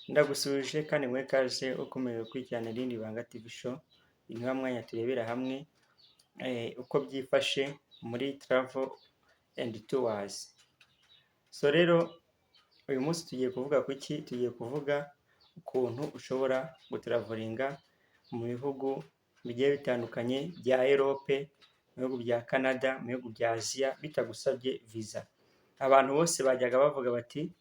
Ndagusubije kandi muri kaze ukomeje gukurikirana irindi banga TV show, ni wa mwanya turebera hamwe uko byifashe muri travel and tours. So rero uyu munsi tugiye kuvuga ku ki? Tugiye kuvuga ukuntu ushobora gutravolinga mu bihugu bigiye bitandukanye bya Europe, mu bihugu bya Canada, mu bihugu bya Asia bitagusabye visa. Abantu bose bajyaga bavuga bati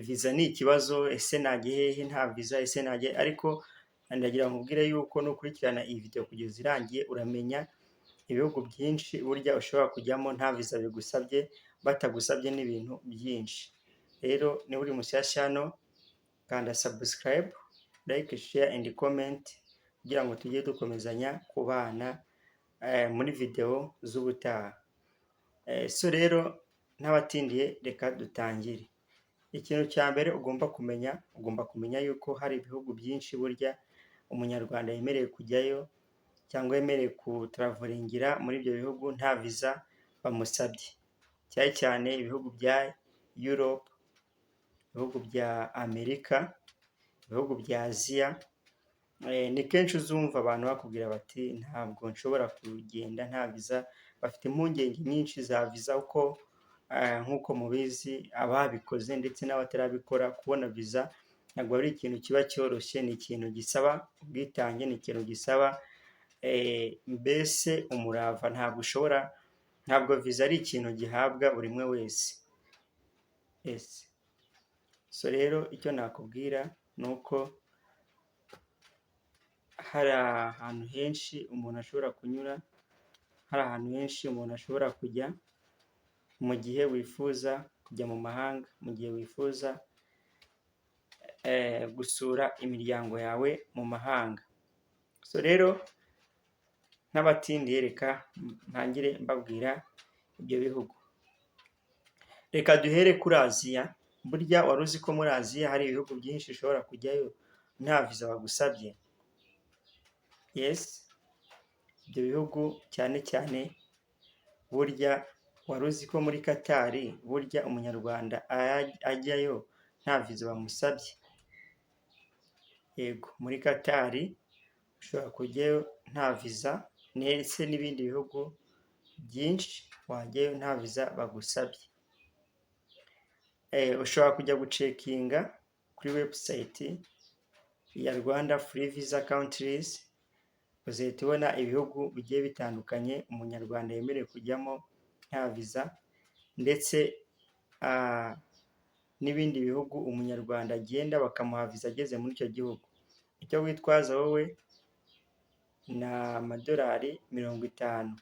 visa ni ikibazo, ese najye hehe nta visa, ese najye, ariko ndagira nkubwire yuko nukurikirana iyi video kugeza irangiye uramenya ibihugu byinshi burya ushobora kujyamo nta visa bigusabye, batagusabye n'ibintu byinshi. Rero niba uri mushyashya hano kanda subscribe, like, share and comment kugira ngo tujye dukomezanya kubana muri video z'ubutaha. So rero n'abatindiye reka dutangire. Ikintu cya mbere ugomba kumenya yuko hari ibihugu byinshi burya umunyarwanda yemerewe kujyayo cyangwa yemerewe kutravolingira muri ibyo bihugu nta visa bamusabye, cyane cyane ibihugu bya Europe, ibihugu bya Amerika, ibihugu bya Asia. Ni kenshi uzumva abantu bakubwira bati ntabwo nshobora kugenda nta visa, bafite impungenge nyinshi za visa uko nk'uko mubizi ababikoze ndetse n'abatarabikora, kubona visa ntabwo ari ikintu kiba cyoroshye, ni ikintu gisaba ubwitange, ni ikintu gisaba mbese umurava. Ntabwo visa ari ikintu gihabwa buri umwe wese. So rero icyo nakubwira ni uko hari ahantu henshi umuntu ashobora kunyura, hari ahantu henshi umuntu ashobora kujya mu gihe wifuza kujya mu mahanga, mu gihe wifuza gusura imiryango yawe mu mahanga. So rero n'abatindiye reka ntangire mbabwira ibyo bihugu. Reka duhere kuri Aziya. Burya wari uzi ko muri Aziya hari ibihugu byinshi ushobora kujyayo nta visa bagusabye? Yes, ibyo bihugu cyane cyane burya wari uzi ko muri Qatar burya umunyarwanda ajyayo nta visa bamusabye? Yego, muri Qatar ushobora kujyayo nta visa, ndetse n'ibindi bihugu byinshi wajyayo nta visa bagusabye. Ushobora kujya gucekinga kuri website ya Rwanda Free Visa Countries, uzahita ubona ibihugu bigiye bitandukanye umunyarwanda yemerewe kujyamo nta visa, ndetse n'ibindi bihugu umunyarwanda agenda bakamuha visa ageze muri icyo gihugu. Icyo witwaza wowe ni amadolari 50.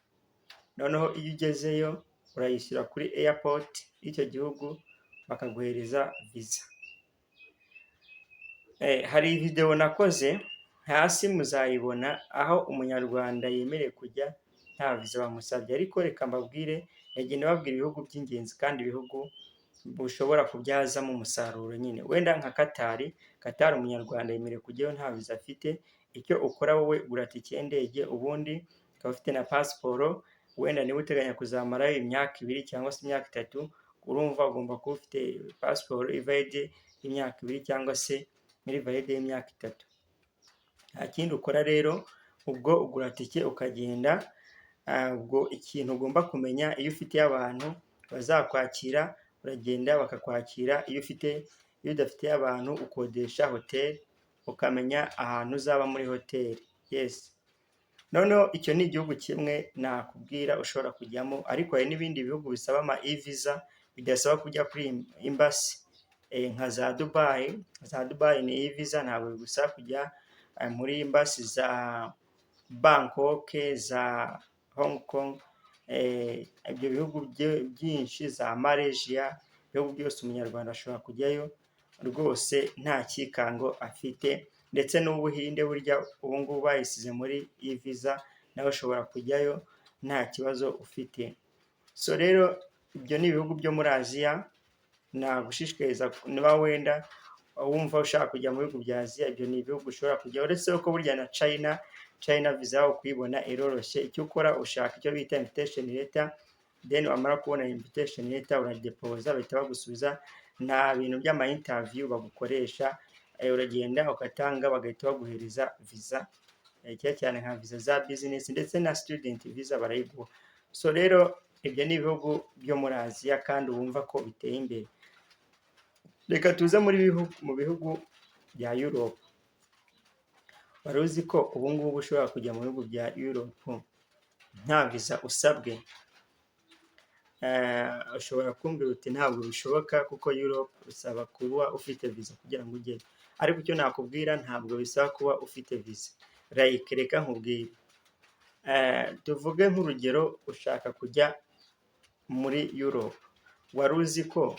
Noneho iyo ugezeyo urayishyura kuri airport y'icyo gihugu bakaguhereza visa. Hari video nakoze hasi muzayibona aho umunyarwanda yemerewe kujya nta visa bamusabye, ariko reka mbabwire, yagenda babwira ibihugu by'ingenzi kandi ibihugu ushobora kubyazamo umusaruro nyine. Wenda nka Qatar umunyarwanda yemerewe kujyayo nta visa afite. Icyo ukora wowe gura tike y'indege, ubundi ukaba ufite na pasiporo. Wenda niba uteganya kuzamarayo imyaka 2 cyangwa se imyaka 3, urumva ugomba kuba ufite pasiporo ivalide y'imyaka 2 cyangwa se muri valide y'imyaka 3. Nta kindi ukora rero, ubwo ugura tike ukagenda. Ubwo ikintu ugomba kumenya, iyo ufitiye abantu bazakwakira uragenda bakakwakira, iyo udafitiye abantu ukodesha hotel ukamenya ahantu uzaba muri hotel. Yes. Noneho icyo ni igihugu kimwe nakubwira ushobora kujyamo, ariko hari n'ibindi bihugu bisaba ama e-visa bidasaba kujya kuri embassy, nka za Dubai. Za Dubai ni e-visa, ntabwo bigusaba kujya muri embassy za Bangkok, za Hong Kong, ibyo bihugu byinshi, za Malaysia, ibihugu byose umunyarwanda ashobora kujyayo rwose nta kikango afite. Ndetse n'Ubuhinde burya ubu ngubu bayisize muri e-visa, nawe ushobora kujyayo nta kibazo ufite. So rero ibyo ni ibihugu byo muri Aziya. Nagushishikariza niba wenda wumva ushaka kujya mu bihugu bya Aziya, ibyo ni ibihugu ushobora kujya. Uretse ko burya na China visa yaho kuyibona iroroshye. Icyo ukora ushaka icyo bita invitation letter, then wamara kubona invitation letter uradeposa, bahita bagusubiza nta bintu by'ama interview bagukoresha, uragenda ugatanga bagahita baguhereza visa, cyane cyane nka visa za business ndetse na student visa barayiguha. So rero ibyo ni ibihugu byo muri Aziya kandi wumva ko biteye imbere. Reka tuze mu bihugu bya Europe. Wari uzi ko ubu ngubu ushobora kujya mu bihugu bya Europe nta visa usabwe? Ushobora kumbwira uti ntabwo bishoboka kuko Europe usaba kuba ufite visa kugira ngo ujye, ariko icyo nakubwira ntabwo bisaba kuba ufite visa. Reka nkubwire, tuvuge nk'urugero ushaka kujya muri Europe. Wari uzi ko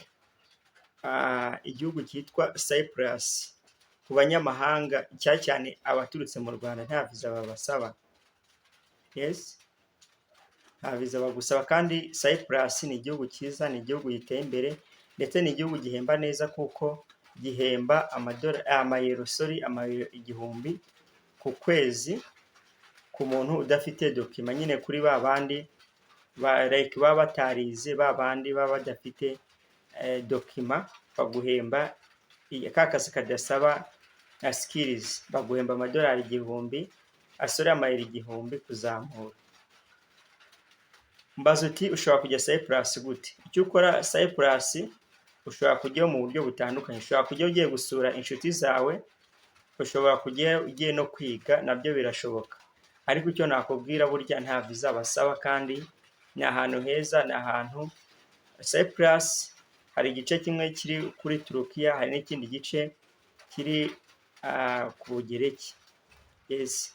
igihugu cyitwa Cyprus ku banyamahanga cyane cyane abaturutse mu Rwanda nta visa babasaba? Yes, nta visa bagusaba, kandi Cyprus ni igihugu cyiza, ni igihugu giteye imbere ndetse ni igihugu gihemba neza kuko gihemba amayero 1000 ku kwezi ku muntu udafite dokima, nyine kuri ba bandi baba batarize, ba bandi baba badafite dokima, baguhemba ka kazi kadasaba skills, baguhemba amadolari 1000, amayero 1000 kuzamura. Mbaza uti ushobora kujya Cyprus gute? Icyo ukora Cyprus ushobora kujyayo mu buryo butandukanye. Ushobora kujya ugiye gusura inshuti zawe, ushobora kujya ugiye no kwiga, nabyo birashoboka. Ariko icyo nakubwira burya nta visa basaba kandi ni ahantu heza, ni ahantu Cyprus hari igice kimwe kiri kuri Turukiya, hari n'ikindi gice kiri ku Bugereki. Yes.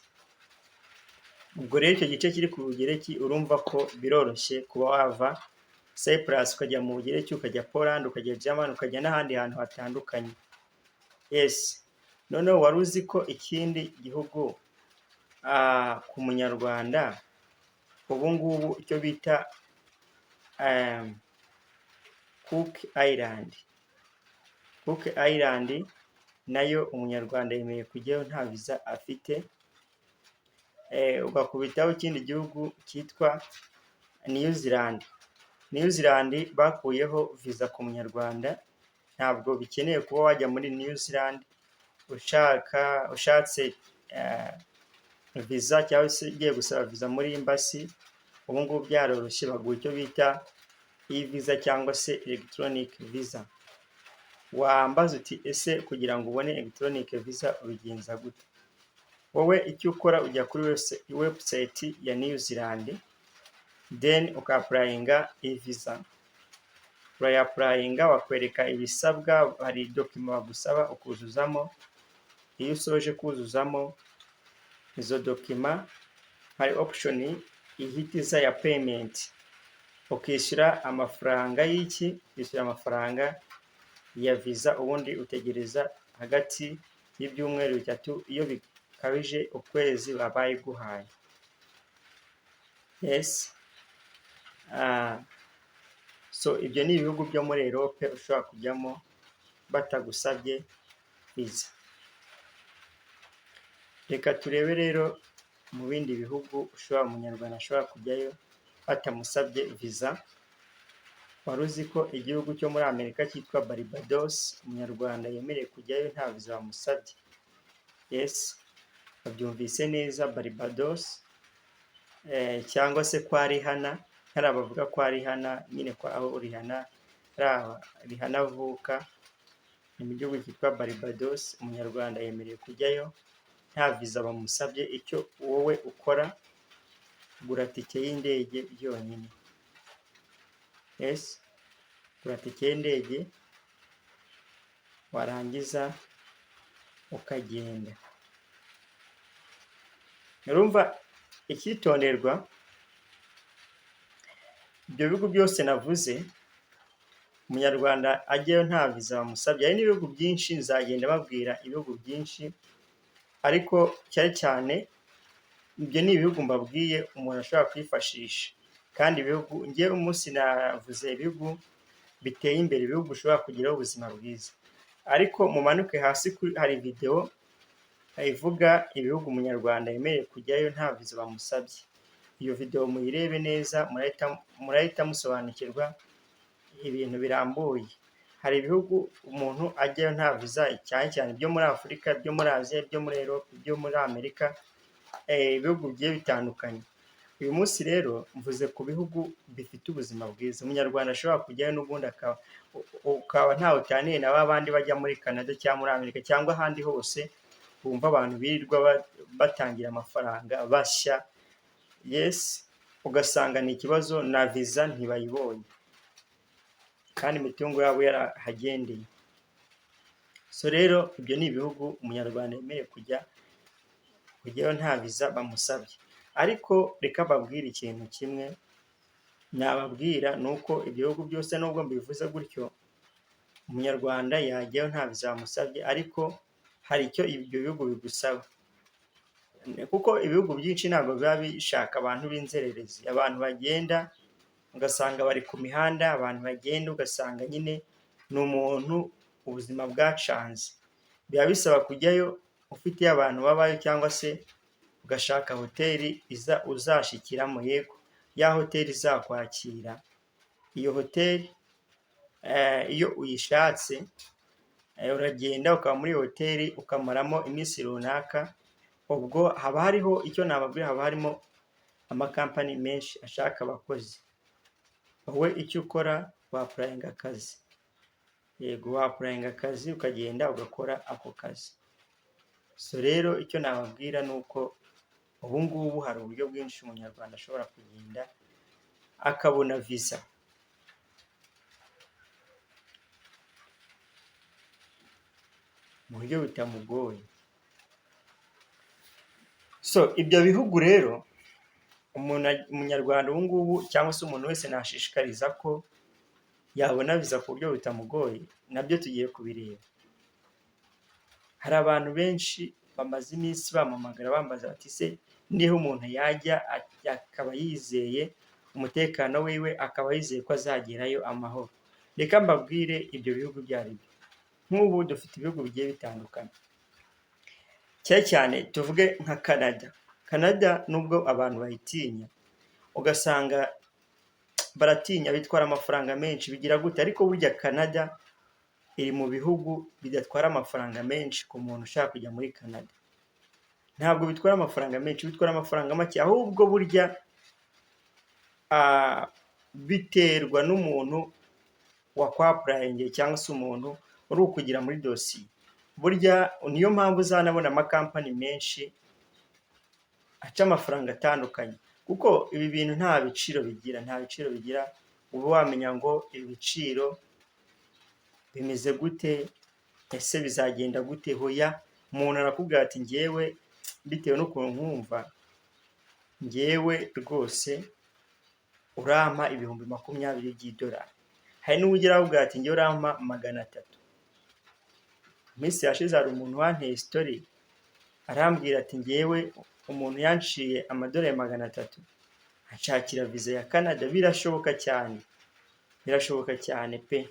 Ubwo rero icyo gice kiri ku Bugereki urumva ko biroroshye kuba wava Cyprus ukajya mu Bugereki, ukajya Poland, ukajya Germany, ukajya n'ahandi hantu hatandukanye. Yes. Noneho wari uzi ko ikindi gihugu ku munyarwanda ubu ngubu icyo bita Cook Island nayo umunyarwanda yemeye kujyayo nta visa afite. Ugakubitaho ikindi gihugu cyitwa New Zealand bakuyeho visa ku munyarwanda, ntabwo bikeneye kuba wajya muri New Zealand ushatse visa cyangwa se ugiye gusaba visa muri embassy. Ubu ngubu byaroroshye, baguha icyo bita e-visa cyangwa se electronic visa. Wambaza uti ese kugira ngo ubone electronic visa ubigenza gute? Wowe icyo ukora ujya kuri website ya New Zealand, then ukaprayinga e-visa. Urayapurayinga, wakwereka ibisabwa, hari dokima bagusaba ukuzuzamo. Iyo usoje kuzuzamo izo dokima, hari option ihitiza ya payment, ukishyura amafaranga ukishyura amafaranga ya visa, ubundi utegereza hagati y'ibyumweru 3, iyo bikabije ukwezi babaye guhaye. Yes. So ibyo ni ibihugu byo muri Europe ushobora kujyamo batagusabye visa. Reka turebe rero mu bindi bihugu umunyarwanda ashobora kujyayo batamusabye visa. Wari uzi ko igihugu cyo muri Amerika cyitwa Barbados umunyarwanda yemereye kujyayo nta visa bamusabye? Yes, babyumvise neza. Barbados cyangwa se kwa Rihana, hari abavuga kwa Rihana, nyine kwa aho Rihana avuka, ni mu gihugu cyitwa Barbados. Umunyarwanda yemereye kujyayo nta visa bamusabye. Icyo wowe ukora, gura tike y'indege yonyine. Yes, gura tike y'indege warangiza ukagenda. Urumva icyitonderwa, ibyo bihugu byose navuze umunyarwanda ajyayo nta visa bamusabye. Hari n'ibihugu byinshi, nzagenda babwira ibihugu byinshi, ariko cyane ibyo ni ibihugu mbabwiye umuntu ashobora kwifashisha. Kandi ibihugu ngiye umunsi navuze ibihugu biteye imbere, ibihugu ushobora kugiraho ubuzima bwiza. Ariko mumanuke hasi hari video ivuga ibihugu umunyarwanda yemereye kujyayo nta visa bamusabye. Iyo video muyirebe neza, murahita musobanukirwa ibintu birambuye. hari ibihugu umuntu ajyayo nta viza, cyane cyane ibyo muri Afurika, ibyo muri Aziya, ibyo muri Europe, ibyo muri Amerika, ibihugu bigiye bitandukanye. Uyu munsi rero mvuze ku bihugu bifite ubuzima bwiza, umunyarwanda ashobora kujyayo n'ubundi ukaba ntawe utaniye na ba bandi bajya muri Canada cyangwa muri Amerika cyangwa ahandi hose bumva abantu birirwa batangira amafaranga bashya, ugasanga ni ikibazo na viza ntibayibonye kandi imitungo yabo yarahagendeye. So rero ibyo ni ibihugu umunyarwanda yemerewe kujyayo nta viza bamusabye. Ariko reka mbabwire ikintu kimwe nababwira, ni uko ibihugu byose nubwo mbivuze gutyo umunyarwanda yajyayo nta viza bamusabye, ariko hari icyo ibyo bihugu bigusaba, kuko ibihugu byinshi ntabwo biba bishaka abantu b'inzererezi, abantu bagenda ugasanga bari ku mihanda, abantu bagenda ugasanga nyine ni umuntu ubuzima bwacanze. Biba bisaba kujyayo ufitiye abantu babayo, cyangwa se ugashaka hoteli uzashikiramo. Yego, ya hoteli izakwakira, iyo hoteli iyo uyishatse uragenda ukaba muri hoteli ukamaramo iminsi runaka. Ubwo haba hariho icyo nababwira, haba harimo amakampani menshi ashaka abakozi. Wowe icyo ukora wapurayinga akazi, yego wapurayinga akazi ukagenda ugakora ako kazi. So rero icyo nababwira ni uko ubu ngubu hari uburyo bwinshi umunyarwanda ashobora kugenda akabona visa. Mu buryo bitamugoye. So ibyo bihugu rero umunyarwanda ubu ngubu cyangwa se umuntu wese nashishikariza ko yabona viza ku buryo bitamugoye, nabyo tugiye kubireba. Hari abantu benshi bamaze iminsi bamamagara bambaza bati se niho umuntu yajya akaba yizeye umutekano wiwe, akaba yizeye ko azagerayo amahoro. Reka mbabwire ibyo bihugu byari byo. Nk'ubu dufite ibihugu bigiye bitandukanye, cyane tuvuge nka Canada nubwo abantu bayitinya, ugasanga baratinya, bitwara amafaranga menshi, bigira gute, ariko burya Canada iri mu bihugu bidatwara amafaranga menshi ku muntu ushaka kujya muri Canada. Ntabwo bitwara amafaranga menshi, bitwara amafaranga make, ahubwo burya biterwa n'umuntu wakwapurayingiye cyangwa se umuntu uri ukugira muri dosiye. Burya niyo mpamvu uzanabona amakampani menshi aca amafaranga atandukanye, kuko ibi bintu nta biciro bigira. Uba wamenya ngo ibiciro bimeze gute, ese bizagenda gute. Hoya umuntu arakubwira ati ngewe bitewe n'ukuntu nkumva, ngewe rwose urampa ibihumbi 20 by'idolari. Hari n'ugira avuga ati ngewe urampa 300. Iminsi yashize hari umuntu wanteye story arambwira ati ngewe umuntu yanciye amadolari 300 ashakira viza ya Canada. Birashoboka cyane pe,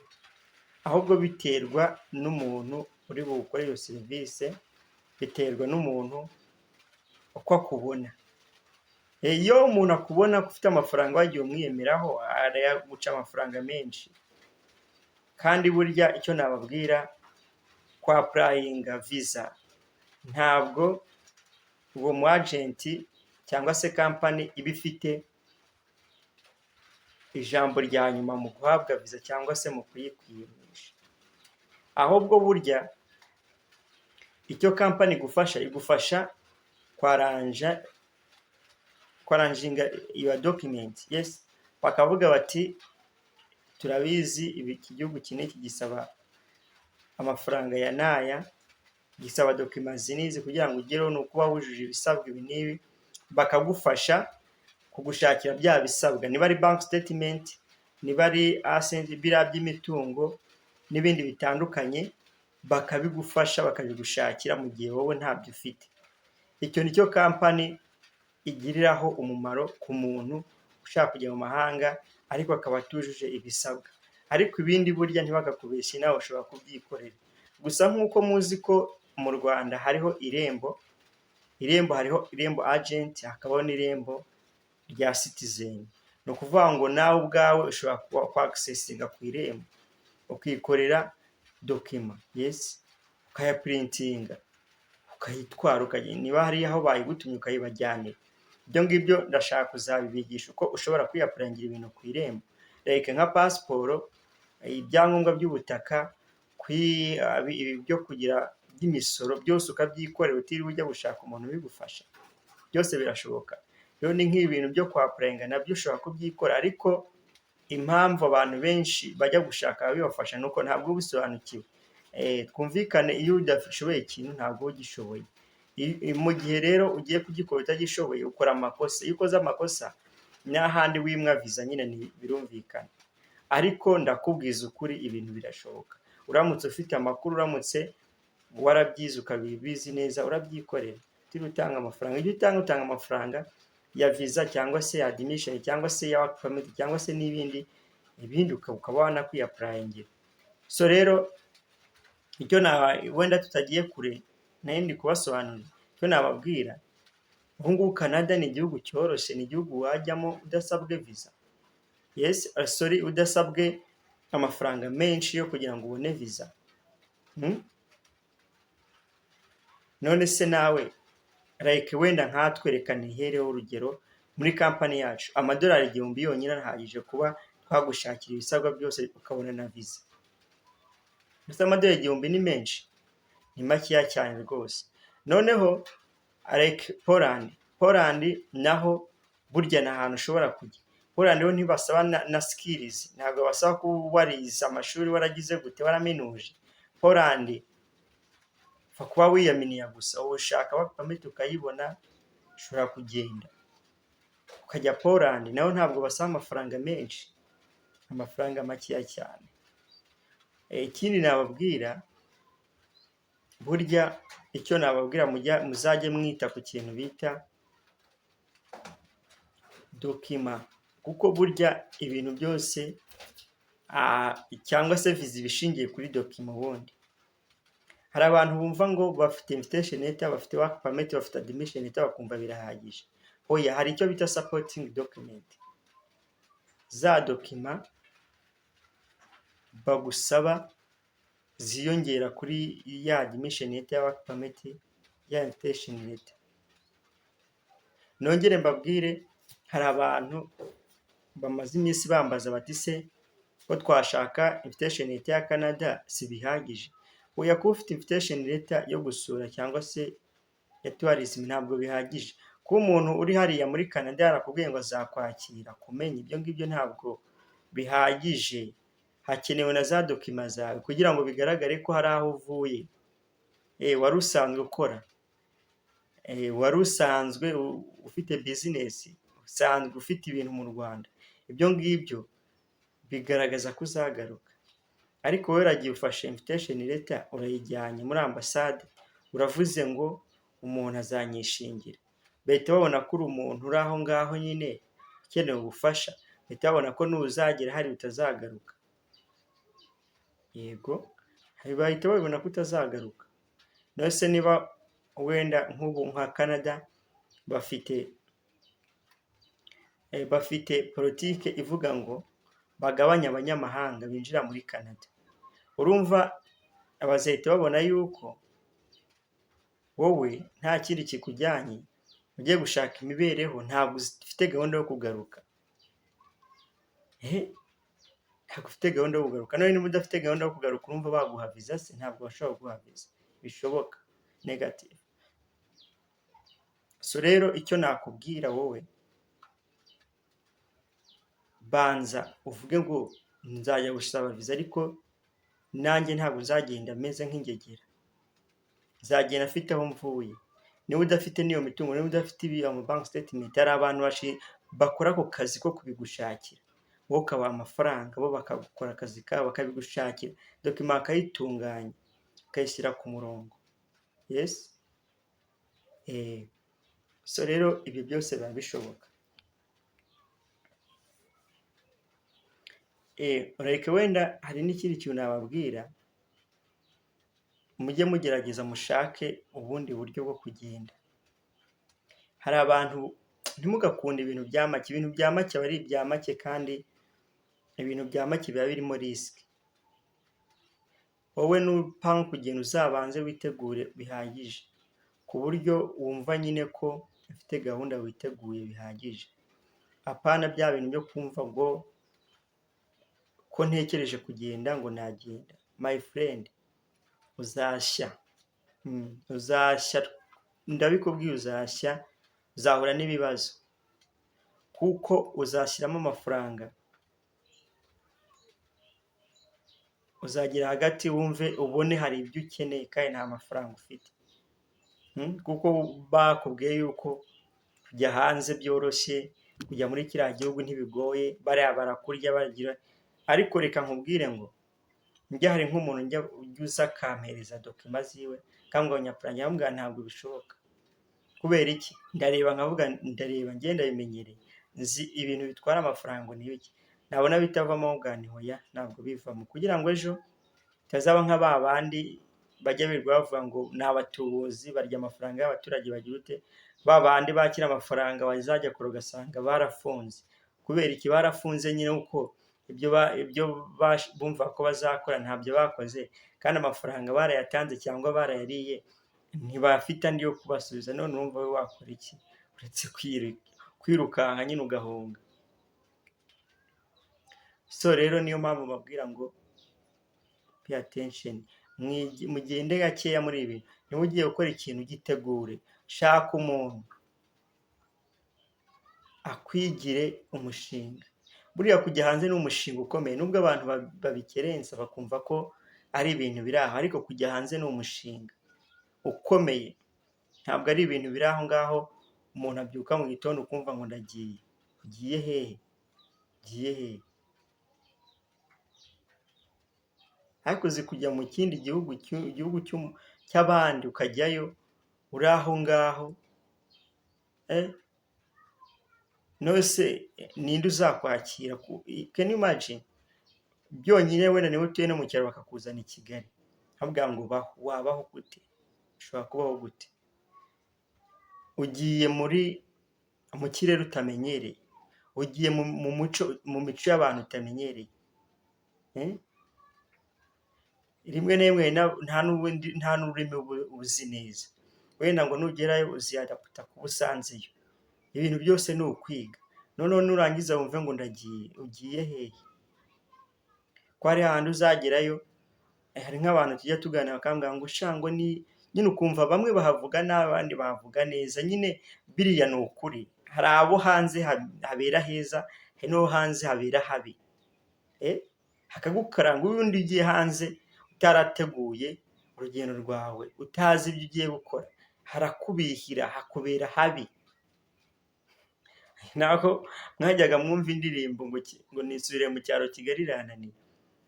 ahubwo biterwa n'umuntu uri bukore iyo serivisi, biterwa n'umuntu uko akubona. Iyo umuntu akubona ufite amafaranga wagiye umwiyemeraho, arayaguca amafaranga menshi. Kandi burya icyo nababwira, kwa purayinga viza ntabwo uwo mu agenti cyangwa se kampani iba ifite ijambo rya nyuma mu guhabwa viza cyangwa se mu kuyikwimisha. Ahubwo burya icyo kampani igufasha kwaranjinga iyo document. Bakavuga bati turabizi iki gihugu kiniki gisaba amafaranga ya naya, gisaba documents nizi kugira ngo ugereho, no kuba wujuje ibisabwa ibi n'ibi. Bakagufasha kugushakira bya bisabwa, niba ari bank statement, niba ari asset, bira by'imitungo n'ibindi bitandukanye, bakabigufasha bakabigushakira mu gihe wowe ntabyo ufite. Icyo nicyo kampani igiriraho umumaro ku muntu ushaka kujya mu mahanga ariko akaba atujuje ibisabwa. Ariko ibindi burya ntibagakubeshye, nawe ushobora kubyikorera. Gusa nk'uko muzi ko mu Rwanda hariho irembo hariho irembo agent, hakabaho n'irembo rya citizen. No kuvuga ngo nawe ubwawe ushobora kwa accessinga ku irembo ukikorera dokima, yes, ukayaprintinga, ukayitwara, niba hari aho bayigutumye ukayibajyanira. Ibyo ngibyo ndashaka kuzabibigisha uko ushobora kwiyapuringira ibintu ku irembo, like nka pasiporo, ibyangombwa by'ubutaka, byo kugira by'imisoro, byose ukabyikorera utiriwe ujya gushaka umuntu ubigufasha, byose birashoboka. Rero ni nk'ibintu byo kwapuringa nabyo ushobora kubyikora, ariko impamvu abantu benshi bajya gushaka ababibafasha ni uko ntabwo ubisobanukiwe. Twumvikane, iyo udashoboye ikintu ntabwo ugishoboye. Mu gihe rero ugiye kugikora utagishoboye ukora amakosa. Iyo ukoze amakosa n'ahandi wimwa viza nyine birumvikana, ariko ndakubwiza ukuri ibintu birashoboka. Uramutse ufite amakuru, uramutse warabyize ukabizi neza, urabyikorera utiriwe utanga amafaranga. Iyo utanga amafaranga ya viza cyangwa se ya admission cyangwa se ya work permit cyangwa se n'ibindi ukaba wanakwiyapurayingira. So rero icyo wenda tutagiye kure ndi kubasobanurira, icyo nababwira, ubu ngubu Canada ni igihugu cyoroshye, ni igihugu wajyamo udasabwe viza, yes, udasabwe amafaranga menshi yo kugira ngo ubone viza. None se nawe, like wenda nkatwe, reka nihereho urugero, muri kampani yacu amadolari 1000 yonyine arahagije kuba twagushakira ibisabwa byose ukabona na viza. Gusa amadolari 1000 ni menshi? Ni makeya cyane rwose. Noneho like Poland naho burya ni ahantu ushobora kujya. Poland ho ntibasaba na skills, ntabwo basaba kuba warize amashuri waragize gute, waraminuje. Poland fa kuba wiyaminiya gusa, uwo ushaka work permit ukayibona, ushobora kugenda ukajya Poland. Naho ntabwo basaba amafaranga menshi, amafaranga makeya cyane. Ikindi nababwira, burya icyo nababwira, muzajye mwita ku kintu bita dokima, kuko burya ibintu byose cyangwa se viza ibishingiye kuri dokima. Ubundi hari abantu bumva ngo bafite invitation letter, bafite work permit, bafite admission letter bakumva birahagije. Oya, hari icyo bita supporting document, za dokima bagusaba ziyongera kuri ya admission letter, ya work permit, ya invitation letter. Nongere mbabwire, hari abantu bamaze iminsi bambaza bati se ko twashaka invitation letter ya Canada si bihagije? Oya, kuba ufite invitation letter yo gusura cyangwa se ya tourism ntabwo bihagije. Kuba umuntu uri hariya muri Canada yarakubwiye ngo azakwakira, kumenya ibyo ngibyo ntabwo bihagije. Hakenewe na za dokima zawe kugira ngo bigaragare ko hari aho uvuye, wari usanzwe ukora, wari usanzwe ufite business, usanzwe ufite ibintu mu Rwanda. Ibyo ngibyo bigaragaza ko uzagaruka. Ariko wowe uragiye ufashe invitation letter urayijyanye muri ambasade, uravuze ngo umuntu azanyishingira, bahita babona ko uri umuntu uri aho ngaho nyine ukeneye ubufasha, bahita babona ko n'uzagera hari utazagaruka. Yego, bahita babona ko utazagaruka. Nose niba wenda nk'ubu nka Canada bafite politike ivuga ngo bagabanya abanyamahanga binjira muri Canada, urumva abazahita babona yuko wowe nta kindi kikujyanye, ugiye gushaka imibereho, ntabwo ufite gahunda yo kugaruka. Ntabwo ufite gahunda yo kugaruka. None niba udafite gahunda yo kugaruka, urumva baguha viza se? Ntabwo bashobora guha viza, bishoboka, negative. So rero icyo nakubwira wowe, banza uvuge ngo nzajya gusaba viza, ariko nanjye ntabwo nzagenda meze nk'ingegera, nzagenda afite aho mvuye. Niba udafite n'iyo mitungo, niba udafite bank statement, hari abantu bakora ako kazi ko kubigushakira, wowe ukabaha amafaranga, bo bakagukora akazi kabo bakabigushakira, dokima bakayitunganya ukayishyira ku murongo. Yes, so rero ibyo byose biba bishoboka. Ureke wenda hari n'ikindi kintu nababwira, mujye mugerageza mushake ubundi buryo bwo kugenda. Hari abantu, ntimugakunde ibintu bya make. Ibintu bya make aba ari ibya make, kandi ibintu bya make biba birimo risk. wowe n'upanga kugenda uzabanze witegure bihagije ku buryo wumva nyine ko ufite gahunda witeguye bihagije, apana bya bintu byo kumva ngo ko ntekereje kugenda ngo nagenda. My friend, uzashya uzashya, ndabikubwiye, uzashya, uzahura n'ibibazo kuko uzashyiramo amafaranga, uzagira hagati wumve ubone hari ibyo ukeneye kandi nta mafaranga ufite, kuko bakubwiye yuko kujya hanze byoroshye, kujya muri kiriya gihugu ntibigoye, bariya barakurya bagira, ariko reka nkubwire ngo njya hari nk'umuntu njya uza akampereza dokima ziwe kambwa abanyafaranga, yambwira ntabwo bishoboka. Kubera iki? Ndareba nkavuga ndareba ngenda bimenyereye, nzi ibintu bitwara amafaranga ni biki, nabona bitavamo ngani hoya ntabwo bivamo, kugira ngo ejo tazaba nka babandi bajya birirwa bavuga ngo ni abatubuzi barya amafaranga y'abaturage bagira ute, babandi bakira amafaranga bazajya kurogasanga barafunze. Kubera iki barafunze? Nyine uko ibyo bumva ko bazakora ntabyo bakoze, kandi amafaranga barayatanze cyangwa barayariye, ntibafite andi yo kubasubiza. None urumva we wakora iki uretse kwirukanka nyine ugahunga? So rero niyo mpamvu babwira ngo pay attention, mugende gakeya muri ibi. Niba ugiye gukora ikintu gitegure, shaka umuntu akwigire umushinga. Buriya kujya hanze ni umushinga ukomeye, nubwo abantu babikerensa bakumva ko ari ibintu biri aho, ariko kujya hanze ni umushinga ukomeye, ntabwo ari ibintu biri aho ngaho umuntu abyuka mu gitondo ukumva ngo ndagiye. Ugiye hehe? Ugiye hehe? Ariko uzi kujya mu kindi gihugu cy'abandi ukajyayo uri aho ngaho, nose ninde uzakwakira? Can you imagine? Byonyine wenda niba utuye no mu cyaro bakakuzana i Kigali, habwa ngo wabaho gute? Ushobora kubaho gute? Ugiye mu kirere utamenyereye, ugiye mu mico y'abantu utamenyereye, rimwe na rimwe nta n'ururimi uzi neza, wenda ngo nugerayo uziyadaputa kuba usanzeyo. Ibintu byose ni ukwiga. Noneho nurangiza wumve ngo ndagiye. Ugiye hehe? Ko hari handi uzagerayo, hari nk'abantu tujya tuganira bakambwira ngo shango ni nyine, ukumva bamwe bahavuga n'abandi bahavuga neza, nyine biriya ni ukuri. Hari abo hanze habera heza, hari no hanze habera habi, hakagukaranga. Ubundi ugiye hanze utarateguye urugendo rwawe, utazi ibyo ugiye gukora, harakubihira, hakubera habi. Nako mwajyaga mwumva indirimbo ngo nisubire mu cyaro Kigali irananiye.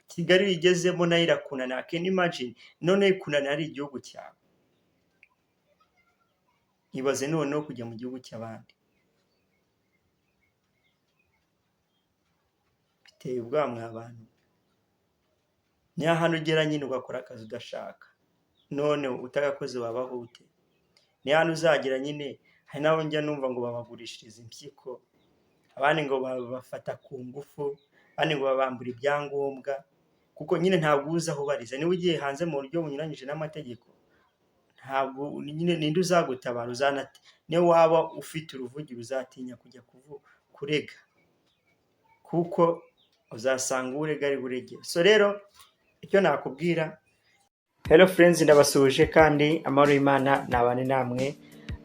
Kigali igezemo nayo irakunana. Can you imagine? None ikunana ari igihugu cyawe. Ibaze noneho kujya mu gihugu cy'abandi, biteye ubwoba mw'abantu. Ni hano ugera nyine ugakora akazi udashaka, none utagakoze wabaho ute? Ni hano uzagera nyine, hari nabo njya numva ngo babagurishiriza impyiko, abandi ngo babafata ku ngufu, abandi ngo babambura ibyangombwa, kuko nyine ntabwo uzi aho bariza. Niba ugiye hanze mu buryo bunyuranyije n'amategeko, ntabwo nyine ninde uzagutabara? Niyo waba ufite uruvugiro uzatinya kujya kurega, kuko uzasanga urega ari buregere. So rero icyo nakubwira, hello friends, ndabasuhuje kandi amahoro y'Imana nabane namwe.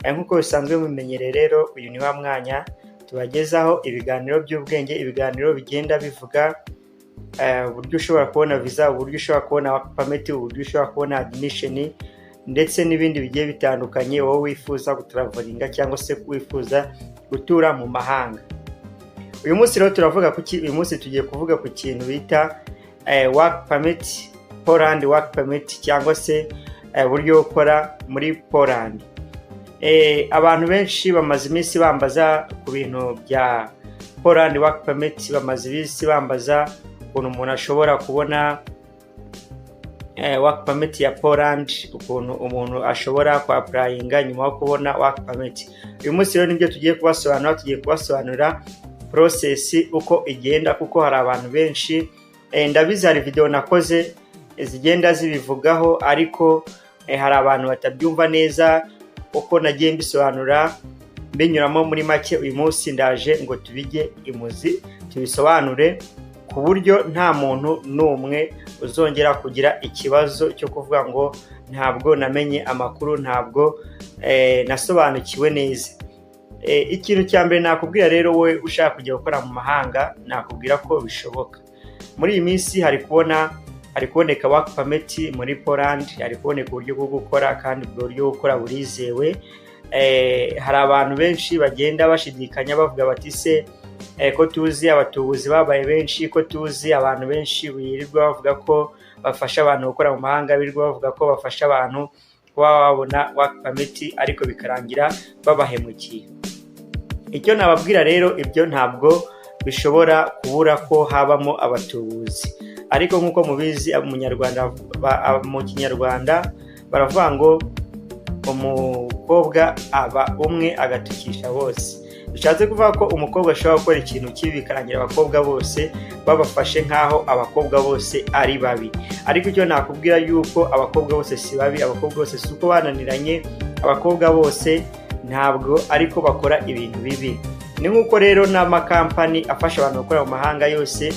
Nk'uko bisanzwe mumenyereye rero, uyu ni wa mwanya tubagezaho ibiganiro by'ubwenge, ibiganiro bigenda bivuga uburyo ushobora kubona visa, uburyo ushobora kubona work permit, uburyo ushobora kubona admission, ndetse n'ibindi bigiye bitandukanye wowe wifuza gutravelinga cyangwa se wifuza gutura mu mahanga. Uyu munsi rero turavuga uyu munsi tugiye kuvuga ku kintu bita work permit, Poland work permit, cyangwa se uburyo ukora muri Poland. Abantu benshi bamaze iminsi bambaza ku bintu bya Poland work permit, bamaze iminsi bambaza ukuntu umuntu ashobora kubona work permit ya Poland, ukuntu umuntu ashobora ku-applyinga nyuma yo kubona work permit. Uyu munsi rero nibyo tugiye kubasobanurira process uko igenda, kuko hari abantu benshi ndabizi hari video nakoze zigenda zibivugaho, ariko hari abantu batabyumva neza uko nagiye mbisobanura mbinyuramo muri make. Uyu munsi ndaje ngo tubige imuzi, tubisobanure ku buryo nta muntu n'umwe uzongera kugira ikibazo cyo kuvuga ngo ntabwo namenye amakuru, ntabwo nasobanukiwe neza. Ikintu cya mbere nakubwira rero, wowe ushaka kujya gukora mu mahanga, nakubwira ko bishoboka. Muri iyi minsi hari kuboneka work permit muri Poland, hari kuboneka uburyo bwo gukora, kandi ubwo buryo bwo gukora burizewe. Hari abantu benshi bagenda bashidikanya bavuga bati se ko tuzi abatubuzi babaye benshi, ko tuzi abantu benshi birirwa bavuga ko bafasha abantu gukora mu mahanga, birirwa bavuga ko bafasha abantu kuba babona work permit, ariko bikarangira babahemukiye. Icyo nababwira rero, ibyo ntabwo bishobora kubura ko habamo abatubuzi, ariko nk'uko mubizi mu Kinyarwanda baravuga ngo umukobwa aba umwe agatukisha bose. Bishatse kuvuga ko umukobwa ashobora gukora ikintu kibi bikarangira abakobwa bose babafashe nk'aho abakobwa bose ari babi. Ariko icyo nakubwira yuko abakobwa bose si babi, abakobwa bose si uko bananiranye, abakobwa bose ntabwo ariko bakora ibintu bibi. Ni nk'uko rero n'amakampani afasha abantu gukora mu mahanga yose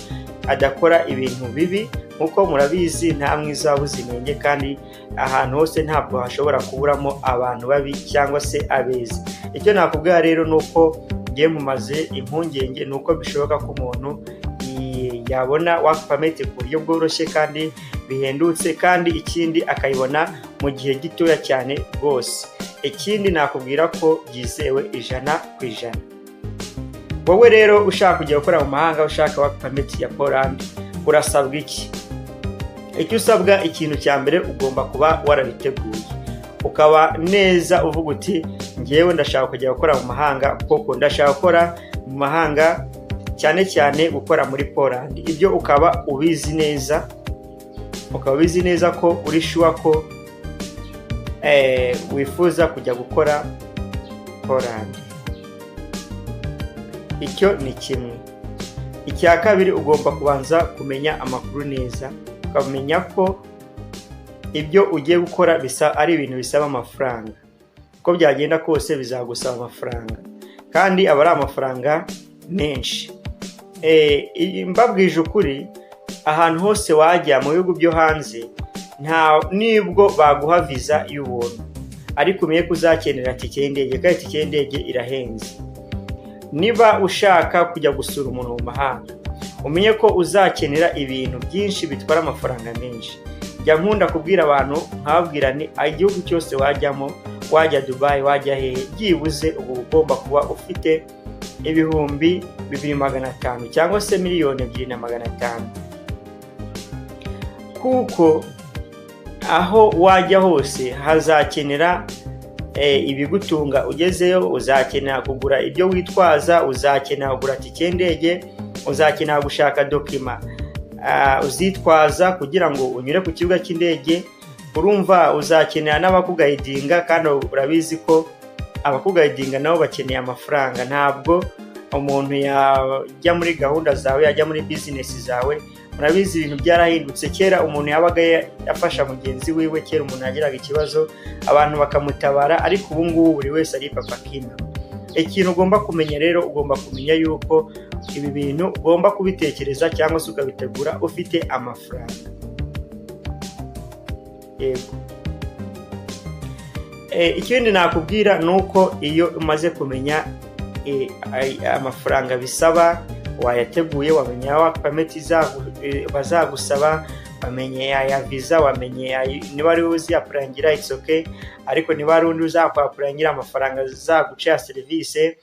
adakora ibintu bibi. Nk'uko murabizi nta mwiza wabuze inenge, kandi ahantu hose ntabwo hashobora kuburamo abantu babi cyangwa se abeza. Icyo nakubwira rero nuko ngiye mumaze impungenge, nuko bishoboka ko umuntu yabona work permit ku buryo bworoshye kandi bihendutse, kandi ikindi akayibona mu gihe gitoya cyane rwose. Ikindi nakubwira ko byizewe 100%. Wowe rero ushaka kujya gukora mu mahanga, ushaka work permit ya Poland, urasabwa iki? Icyo usabwa, ikintu cya mbere ugomba kuba warabiteguye, ukaba neza uvuga uti ngewe ndashaka kujya gukora mu mahanga, koko ndashaka gukora mu mahanga, cyane cyane gukora muri Poland. Ibyo ukaba ubizi neza, ko uri sure ko wifuza kujya gukora Poland. Icyo ni kimwe. Icya kabiri, ugomba kubanza kumenya amakuru neza, ukamenya ko ibyo ugiye gukora ari ibintu bisaba amafaranga. Uko byagenda kose bizagusaba amafaranga, kandi aba ari amafaranga menshi. Mbabwije ukuri, ahantu hose wajya mu bihugu byo hanze, nibwo baguha visa y'ubuntu, ariko umenye ko uzakenera tike y'indege, kandi tike y'indege irahenze. Niba ushaka kujya gusura umuntu mu mahanga, umenye ko uzakenera ibintu byinshi bitwara amafaranga menshi. Jya nkunda kubwira abantu, nkababwira ni igihugu cyose wajyamo, wajya Dubai, wajya hehe, byibuze ubu ugomba kuba ufite ibihumbi 2,500 cyangwa se 2,500,000, kuko aho wajya hose hazakenera ibigutunga. Ugezeyo uzakenera kugura ibyo witwaza, uzakenera kugura tike y'indege, uzakenera gushaka dokima uzitwaza kugira ngo unyure ku kibuga cy'indege. Urumva uzakenera n'abakugayidinga, kandi urabizi ko abakugayidinga nabo bakeneye amafaranga. Ntabwo umuntu yajya muri gahunda zawe, yajya muri business zawe. Murabizi ibintu byarahindutse. Kera umuntu yabaga yafasha mugenzi wiwe, kera umuntu yagiraga ikibazo abantu bakamutabara, ariko ubu ngubu buri wese ari papa kina. Ikintu ugomba kumenya rero, ugomba kumenya yuko ibi bintu ugomba kubitekereza cyangwa se ukabitegura ufite amafaranga. Yego. Ikindi nakubwira nuko iyo umaze kumenya amafaranga bisaba, wayateguye, wamenya work permit bazagusaba, wamenye ya visa, wamenye niba ari uzi applyingira, it's okay. Ariko niba ari undi uzakwaplyingira amafaranga zaguca service,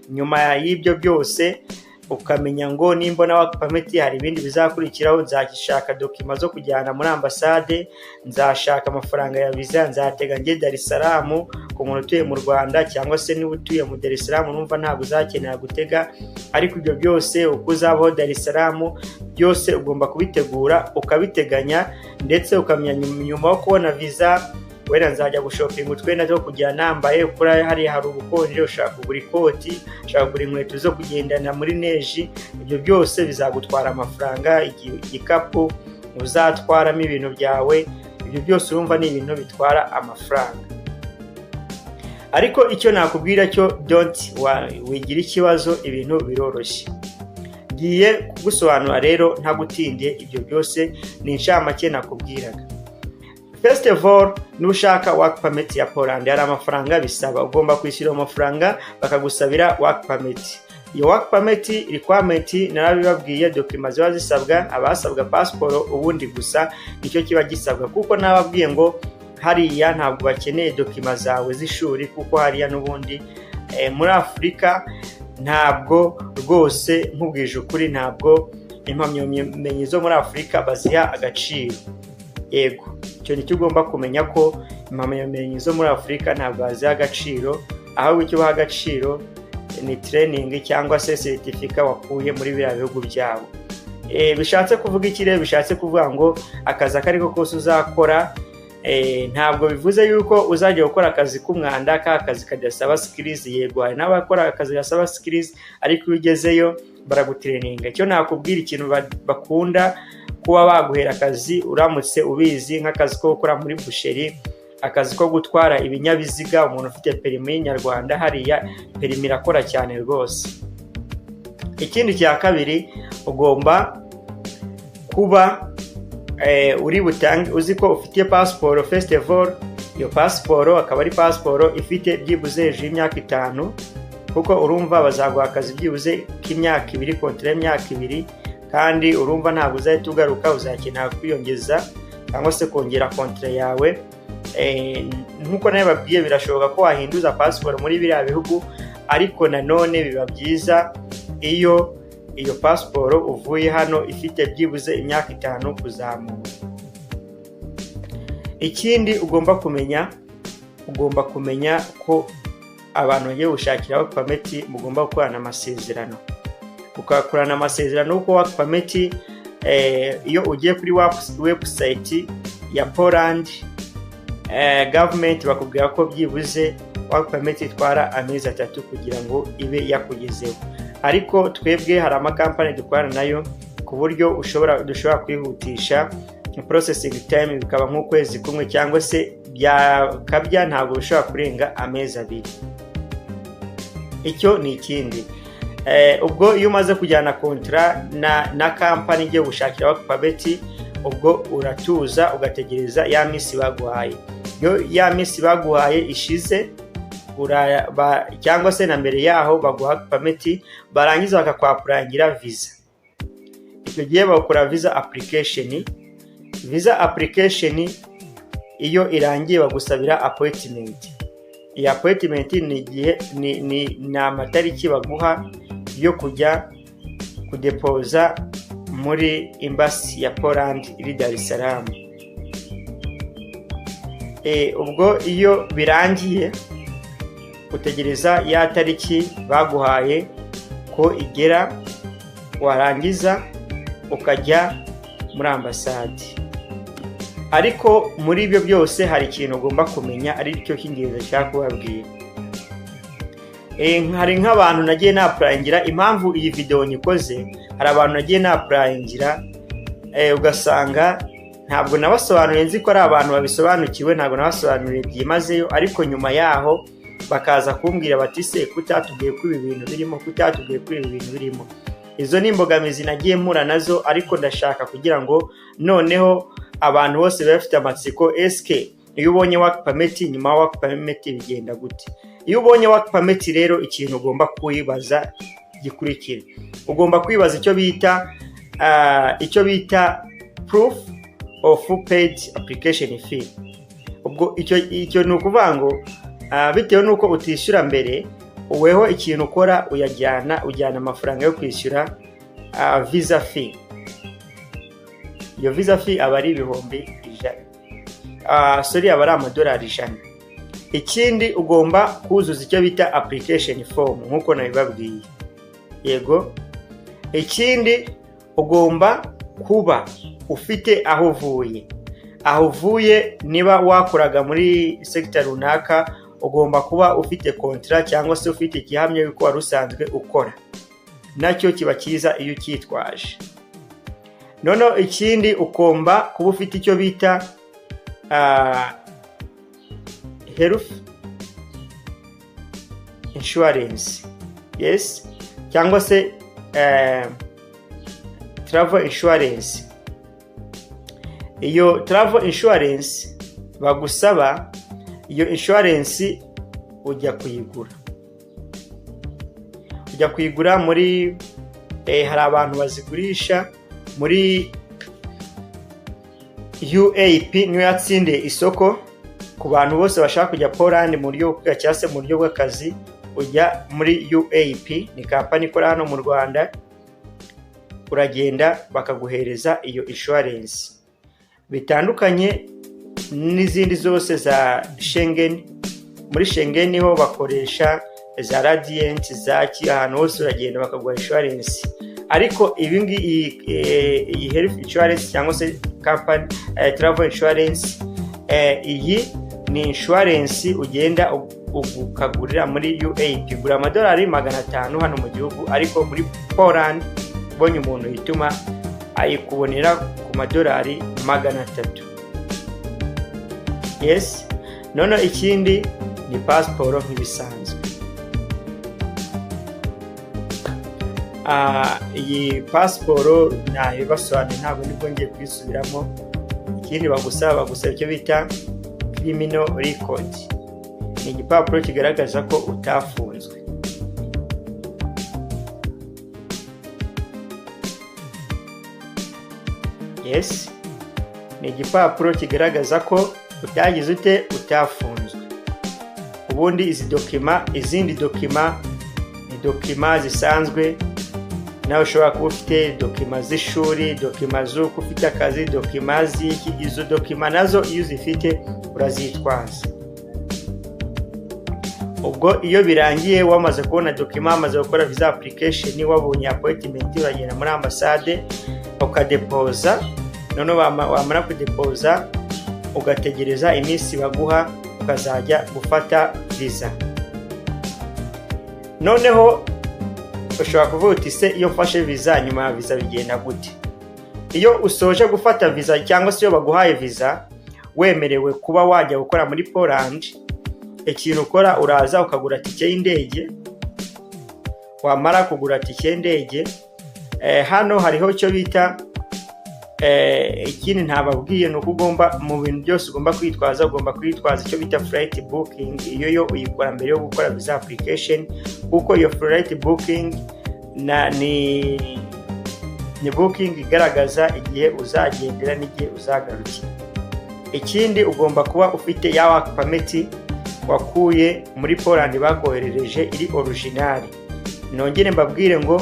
nyuma y'ibyo byose ukamenya ngo nimbona work permit hari ibindi bizakurikiraho, nzashaka dokima zo kujyana muri ambasade, nzashaka amafaranga ya visa, nzatega nge Dar es Salaam ku muntu utuye mu Rwanda, cyangwa se niba utuye mu Dar es Salaam numva ntabwo uzakenera gutega. Ariko ibyo byose uko uzabaho Dar es Salaam, byose ugomba kubitegura ukabiteganya, ndetse ukamenya nyuma yo kubona visa, wenda nzajya gushopinga utwenda two kujya nambaye, kuko hari ubukonje, ushaka kugura ikoti, ushaka kugura inkweto zo kugendana muri neji. Ibyo byose bizagutwara amafaranga, igikapu, uzatwaramo ibintu byawe. Ibyo byose urumva ni ibintu bitwara amafaranga. Ariko icyo nakubwira cyo wigira ikibazo, ibintu biroroshye. Ngiye kugusobanura rero ntagutindiye, ibyo byose ni inshamake nakubwiraga. First of all, nushaka work permit ya Poland hari amafaranga bisaba, ugomba kwishyura amafaranga bakagusabira work permit. Iyo work permit requirement narabibabwiye, documents ziba zisabwa, abasabwa passport ubundi gusa nicyo kiba gisabwa, kuko nababwiye ngo hariya ntabwo bakeneye documents zawe z'ishuri, kuko hariya n'ubundi muri Afurika ntabwo rwose nkubwije ukuri, ntabwo impamyabumenyi zo muri Afurika baziha agaciro. Yego, icyo nicyo ugomba kumenya, ko impamyabumenyi zo muri Afurika ntabwo baziha agaciro, ahubwo icyo baha agaciro ni training cyangwa se certificate wakuye muri biriya bihugu byabo. Bishatse kuvuga iki rero? Bishatse kuvuga ngo akazi akariko kose uzakora, ntabwo bivuze yuko uzajya gukora akazi k'umwanda, akazi kadasaba skills. Yego, hari n'abakora akazi gasaba skills, ariko iyo ugezeyo baragutraininga. Icyo nakubwira, ikintu bakunda kuba baguhera akazi uramutse ubizi, nk'akazi ko gukora muri busheri, akazi ko gutwara ibinyabiziga. Umuntu ufite perimi y'Inyarwanda hariya perimi irakora cyane rwose. Ikindi cya kabiri, ugomba kuba uri butange uzi ko ufite passport. First of all, iyo passport akaba ari passport ifite byibuze hejuru y'imyaka 5, kuko urumva bazaguha akazi byibuze k'imyaka 2, kontra y'imyaka 2, kandi urumva ntabwo uzahita ugaruka, uzakenera kwiyongeza cyangwa se kongera kontra yawe. Nkuko nawe babwiye, birashoboka ko wahinduza passport muri biriya bihugu, ariko nanone biba byiza iyo passport uvuye hano ifite byibuze imyaka 5 kuzamura. Ikindi ugomba kumenya ko abantu bagiye gushakira work permit mugomba gukorana amasezerano. Ukakorana amasezerano uko work permit, iyo ugiye kuri website ya Poland government bakubwira ko byibuze work permit itwara amezi 3 kugira ngo ibe yakugezeho. Ariko twebwe hari amakampani dukorana nayo ku buryo dushobora kwihutisha processing time, bikaba nk'ukwezi kumwe cyangwa se byakabya ntabwo bishobora kurenga amezi 2. Icyo ni ikindi. Ubwo iyo umaze kujyana kontra na kampani igiye gushakira work permit, ubwo uratuza ugategereza ya misi baguhaye. Iyo ya misi baguhaye ishize, cyangwa se na mbere yaho baguha permit, barangiza bakakwapurangira visa. Icyo gihe bakora visa application. Visa application iyo irangiye bagusabira appointment. Iyi appointment ni amatariki baguha yo kujya kudepoza muri embassy ya Poland iri Dar es Salaam. Ubwo iyo birangiye utegereza ya tariki baguhaye ko igera, warangiza ukajya muri ambasade. Ariko muri ibyo byose hari ikintu ugomba kumenya, ari cyo cy'ingenzi cyangwa kubabwira. Hari nk'abantu nagiye naprayingira, impamvu iyi video nyikoze, hari abantu nagiye naprayingira ugasanga ntabwo nabasobanuriye, nzi ko ari abantu babisobanukiwe, ntabwo nabasobanuriye byimazeyo, ariko nyuma yaho bakaza kumbwira bati se kutatubwiye ko ibi bintu birimo, kutatubwiye ko ibi bintu birimo. Izo ni imbogamizi nagiye mpura nazo, ariko ndashaka kugira ngo noneho abantu bose bafite amatsiko, eske iyo ubonye work permit, nyuma work permit bigenda gute? Iyo ubonye work permit rero, ikintu ugomba kwibaza gikurikira. Ugomba kwibaza icyo bita proof of paid application fee. Ubwo icyo ni ukuvuga ngo bitewe nuko utishyura mbere, uweho ikintu ukora ujyana amafaranga yo kwishyura visa fee. Iyo visa fee aba ari ibihumbi 100, aba ari amadolari 100. Ikindi ugomba kuzuza icyo bita application form nkuko nabibabwiye. Yego. Ikindi ugomba kuba ufite aho uvuye niba wakoraga muri sector runaka, ugomba kuba ufite contract cyangwa se ufite igihamya yuko wari usanzwe ukora. Nacyo kiba cyiza iyo ukitwaje. Noneho ikindi ukomba kuba ufite icyo bita health insurance, yes, cyangwa se travel insurance. Iyo travel insurance bagusaba, iyo insurance ujya kuyigura muri hari abantu bazigurisha muri UAP, niyo yatsindiye isoko ku bantu bose bashaka kujya Poland mu buryo bwa cyase mu buryo bw'akazi. Ujya muri UAP, ni kampani ikora hano mu Rwanda, uragenda bakaguhereza iyo insurance. Bitandukanye n'izindi zose za Schengen. Muri Schengen niho bakoresha za Radiant, zaki, ahantu hose uragenda bakaguha insurance. Ariko iyi health insurance cyangwa se company travel insurance, iyi ni insurance ugenda ukagurira muri UAP, gura $500 hano mu gihugu, ariko muri Poland ubonye umuntu yituma ayikubonera ku $300. Yes. None ikindi ni passport nk'ibisanzwe. Iyi passport nayo basobanuye, ntabwo nibwo ngiye kwisubiramo. Ikindi bagusaba icyo bita criminal record, ni igipapuro kigaragaza ko utafunzwe. Yes, ni igipapuro kigaragaza ko utafunzwe. Ubundi izindi dokima ni dokima zisanzwe. Nawe ushobora kuba ufite dokima z'ishuri, dokima z'uko ufite akazi, dokima z'iki. Izo dokima nazo iyo uzifite urazitwaza. Ubwo iyo birangiye wamaze kubona dokima, wamaze gukora visa application, wabonye appointment, uragenda muri ambassade ukadepoza. None wamara kudepoza ugategereza iminsi baguha, ukazajya gufata visa. Noneho ushobora kuvuga uti se iyo ufashe visa, nyuma ya visa bigenda gute? Iyo usoje gufata visa cyangwa se iyo baguhaye visa, wemerewe kuba wajya gukora muri Poland. Ikintu ukora, uraza ukagura tike y'indege. Wamara kugura tike y'indege, hano hariho icyo bita ikindi ntababwiye, ni uko ugomba mu bintu byose ugomba kwitwaza icyo bita flight booking. Iyo yo uyikora mbere yo gukora visa application, kuko iyo flight booking ni booking igaragaza igihe uzagendera n'igihe uzagarukira. Ikindi ugomba kuba ufite ya work permit wakuye muri Poland bakoherereje, iri original. Nongere mbabwire ngo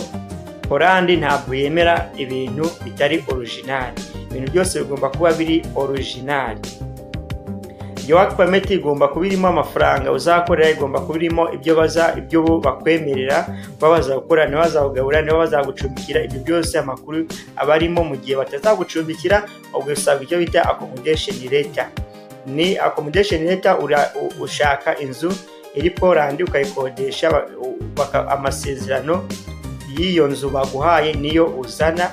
Poland ntabwo yemera ibintu bitari original. Ibintu byose bigomba kuba biri original. Iyo work permit igomba kuba irimo amafaranga uzakorera, igomba kuba irimo ibyo bakwemerera babaza gukora, niba bazagabura, niba bazagucumbikira. Ibyo byose amakuru abarimo mu gihe batazagucumbikira, ubwo usabwa icyo bita accommodation letter. Ni accommodation letter, ushaka inzu iri Poland ukayikodesha, amasezerano y'iyo nzu baguhaye niyo uzana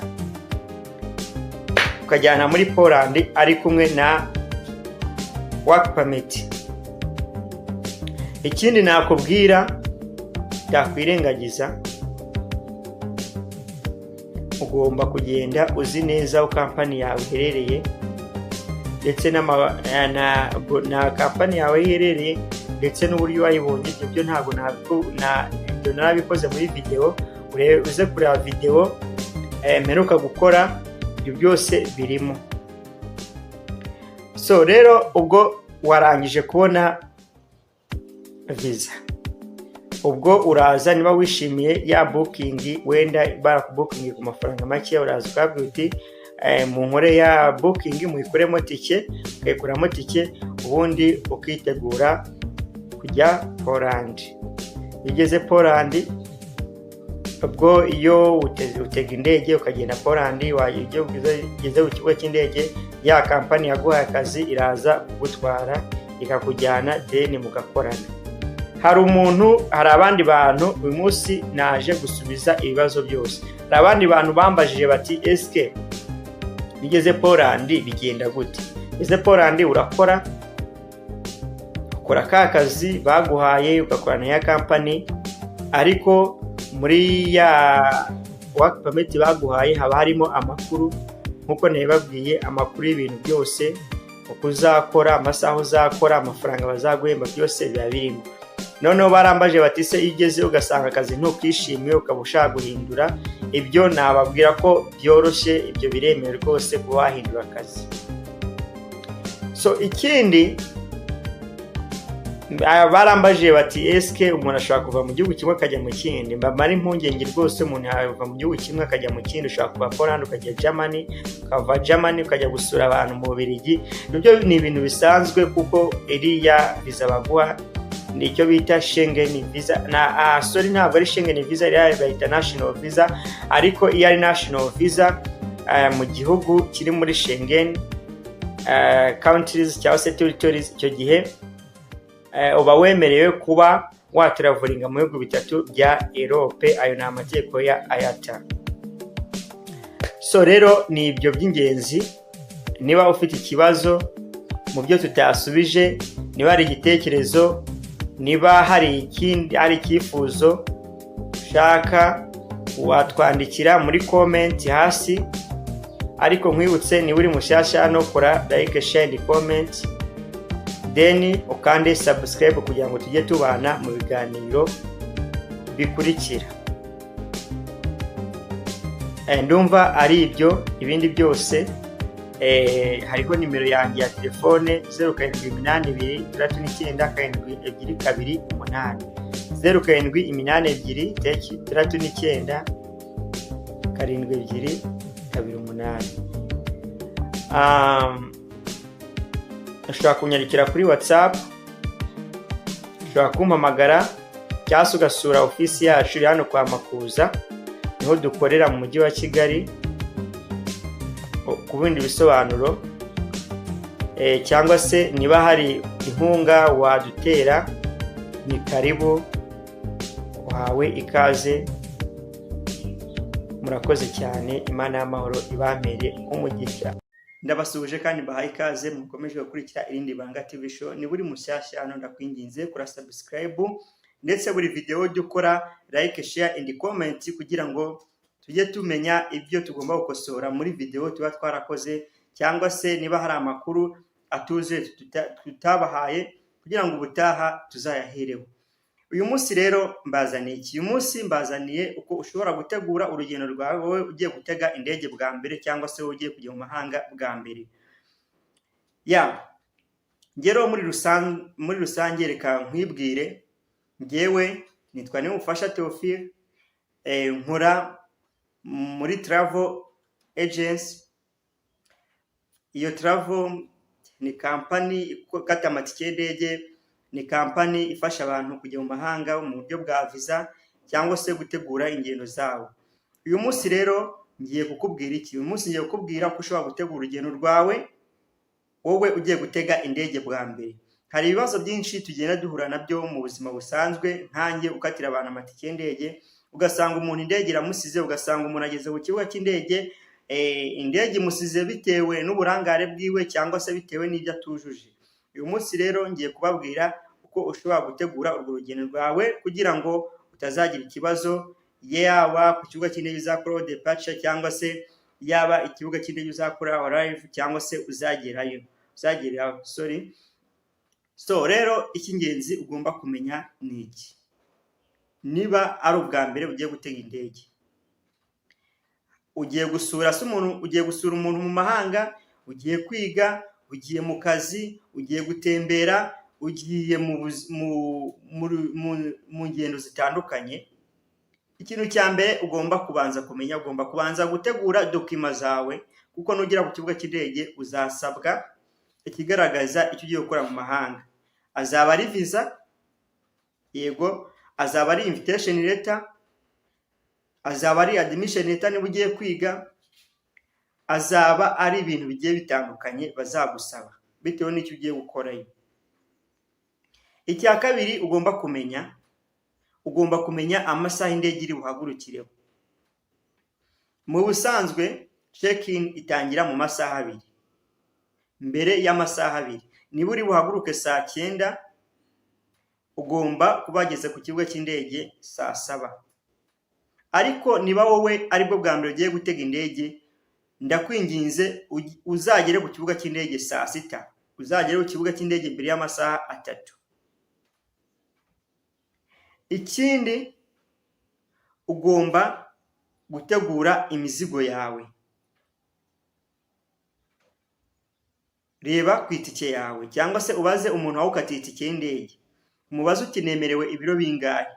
ukajyana muri Poland ari kumwe na work permit. Ikindi nakubwira ndakwirengagiza, ugomba kugenda uzi neza aho kampani yawe iherereye, ndetse na kampani yawe iherereye, ndetse n'uburyo wayibonye. Ibyo ntabwo ibyo narabikoze muri video, uze kureba video mperuka gukora, ibyo byose birimo. So rero ubwo warangije kubona visa, ubwo uraza, niba wishimiye ya booking, wenda barakubukingi ku mafaranga make, uraza ukabwira uti mu nkore ya booking muyikuremo tike, ukayikuramo tike, ubundi ukitegura kujya Poland. Ugeze Poland, ubwo iyo utega indege ukagenda Poland, ugeze ku kigo cy'indege, ya kampani yaguhaye akazi iraza kugutwara ikakujyana, then mugakorana. Hari abandi bantu, uyu munsi naje gusubiza ibibazo byose. Hari abandi bantu bambajije bati eske bigeze Poland bigenda gute? Ese Poland ukora ka kazi baguhaye ugakorana ya company, ariko muri ya work permit baguhaye haba harimo amakuru nkuko nabibabwiye, amakuru y'ibintu byose uko uzakora, amasaha uzakora, amafaranga bazaguhemba, byose biba birimo. Noneho barambaje bati se igeze ugasanga akazi ntukishimiye ukaba ushaka guhindura, ibyo nababwira ko byoroshye, ibyo biremewe rwose kuba wahindura akazi. So ikindi barambaje bati eske umuntu ashobora kuva mu gihugu kimwe akajya mu kindi? Mbamara impungenge rwose, umuntu yava mu gihugu kimwe akajya mu kindi. Ushobora kuva Poland ukajya Germany, ukava Germany ukajya gusura abantu mu Bubiligi. Ibyo ni ibintu bisanzwe kuko iriya visa baguha ni icyo bita Schengen visa. Sorry, ntabwo ari Schengen visa, iriya bayita national visa, ariko iyo ari national visa mu gihugu kiri muri Schengen countries cyangwa se territories, icyo gihe uba wemerewe kuba watravelinga mu bihugu bitatu bya Europe. Ayo ni amategeko ya IATA. So rero ni ibyo by'ingenzi. Niba ufite ikibazo mu byo tutasubije, niba hari igitekerezo, niba hari ikindi, hari icyifuzo ushaka, watwandikira muri comment hasi. Ariko nkwibutse, niba uri mushyashya hano, kora like, share and comment, then ukande subscribe kugira ngo tujye tubana mu biganiro bikurikira. Ndumva ari ibyo. Ibindi byose hariho nimero yanjye ya telefone 0782397228 0782397228. ushobora kunyandikira kuri WhatsApp, ushobora kumpamagara, cyangwa se ugasura ofisi yacu iri hano kwa Makuza, niho dukorera mu mujyi wa Kigali. Ku bindi bisobanuro cyangwa se niba hari inkunga wadutera, ni karibu, wawe ikaze. Murakoze cyane, Imana y'amahoro ibamere umugisha. Ndabasubije kandi bahaye ikaze, mukomeje gukurikira irindi Banga TV show. Ni buri mushyashya hano, ndakwinginze kora subscribe, ndetse buri video dukora like, share and comment, kugira ngo tujye tumenya ibyo tugomba gukosora muri video tuba twarakoze, cyangwa se niba hari amakuru atuze tutabahaye, kugira ngo ubutaha tuzayahereho. Uyu munsi rero mbazaniye iki? Uyu munsi mbazaniye uko ushobora gutegura urugendo rwawe wowe ugiye gutega indege bwa mbere, cyangwa se wowe ugiye kujya mu mahanga bwa mbere. Ngero muri rusange reka nkwibwire. Ngewe nitwa Nimufasha Theophile, nkora muri travel agency. Iyo travel ni company ikata amatike y'indege, ni company ifasha abantu kujya mu mahanga mu buryo bwa visa, cyangwa se gutegura ingendo zabo. Uyu munsi rero ngiye kukubwira iki? Uyu munsi ngiye kukubwira ko ushobora gutegura urugendo rwawe wowe ugiye gutega indege bwa mbere. Hari ibibazo byinshi tugenda duhura nabyo mu buzima busanzwe, nkanjye ukatira abantu amatike y'indege, ugasanga umuntu indege iramusize, ugasanga umuntu ageze ku kibuga cy'indege, indege imusize bitewe n'uburangare bwiwe, cyangwa se bitewe n'ibyo atujuje. Uyu munsi rero ngiye kubabwira uko ushobora gutegura urwo rugendo rwawe, kugira ngo utazagira ikibazo, yaba ku kibuga cy'indege uzakora departure, cyangwa se yaba ikibuga cy'indege uzakora arrive, cyangwa se uzagerayo. So rero icy'ingenzi ugomba kumenya ni iki? Niba ari ubwa mbere ugiye gutega indege, ugiye gusura umuntu mu mahanga, ugiye kwiga, ugiye mu kazi, ugiye gutembera, ugiye mu ngendo zitandukanye, ikintu cya mbere ugomba kubanza kumenya, ugomba kubanza gutegura dokima zawe, kuko nugera ku kibuga cy'indege uzasabwa ikigaragaza icyo ugiye gukora mu mahanga. Azaba ari visa, yego, azaba ari invitation letter, azaba ari admission letter niba ugiye kwiga, azaba ari ibintu bigiye bitandukanye bazagusaba bitewe n'icyo ugiye gukorayo. Icya kabiri ugomba kumenya amasaha indege iri buhagurukireho. Mu busanzwe check-in itangira mu masaha 2 mbere y'amasaha 2. Niba uri buhaguruke saa 9 ugomba kubageze ku kibuga cy'indege saa 7. Ariko niba wowe aribwo bwa mbere ugiye gutega indege, ndakwinginze uzagere ku kibuga cy'indege saa 6. Uzagere ku kibuga cy'indege mbere y'amasaha 3. Ikindi ugomba gutegura imizigo yawe. Reba ku itike yawe cyangwa se ubaze umuntu wawukatiye itike y'indege, umubaze uti nemerewe ibiro bingahe.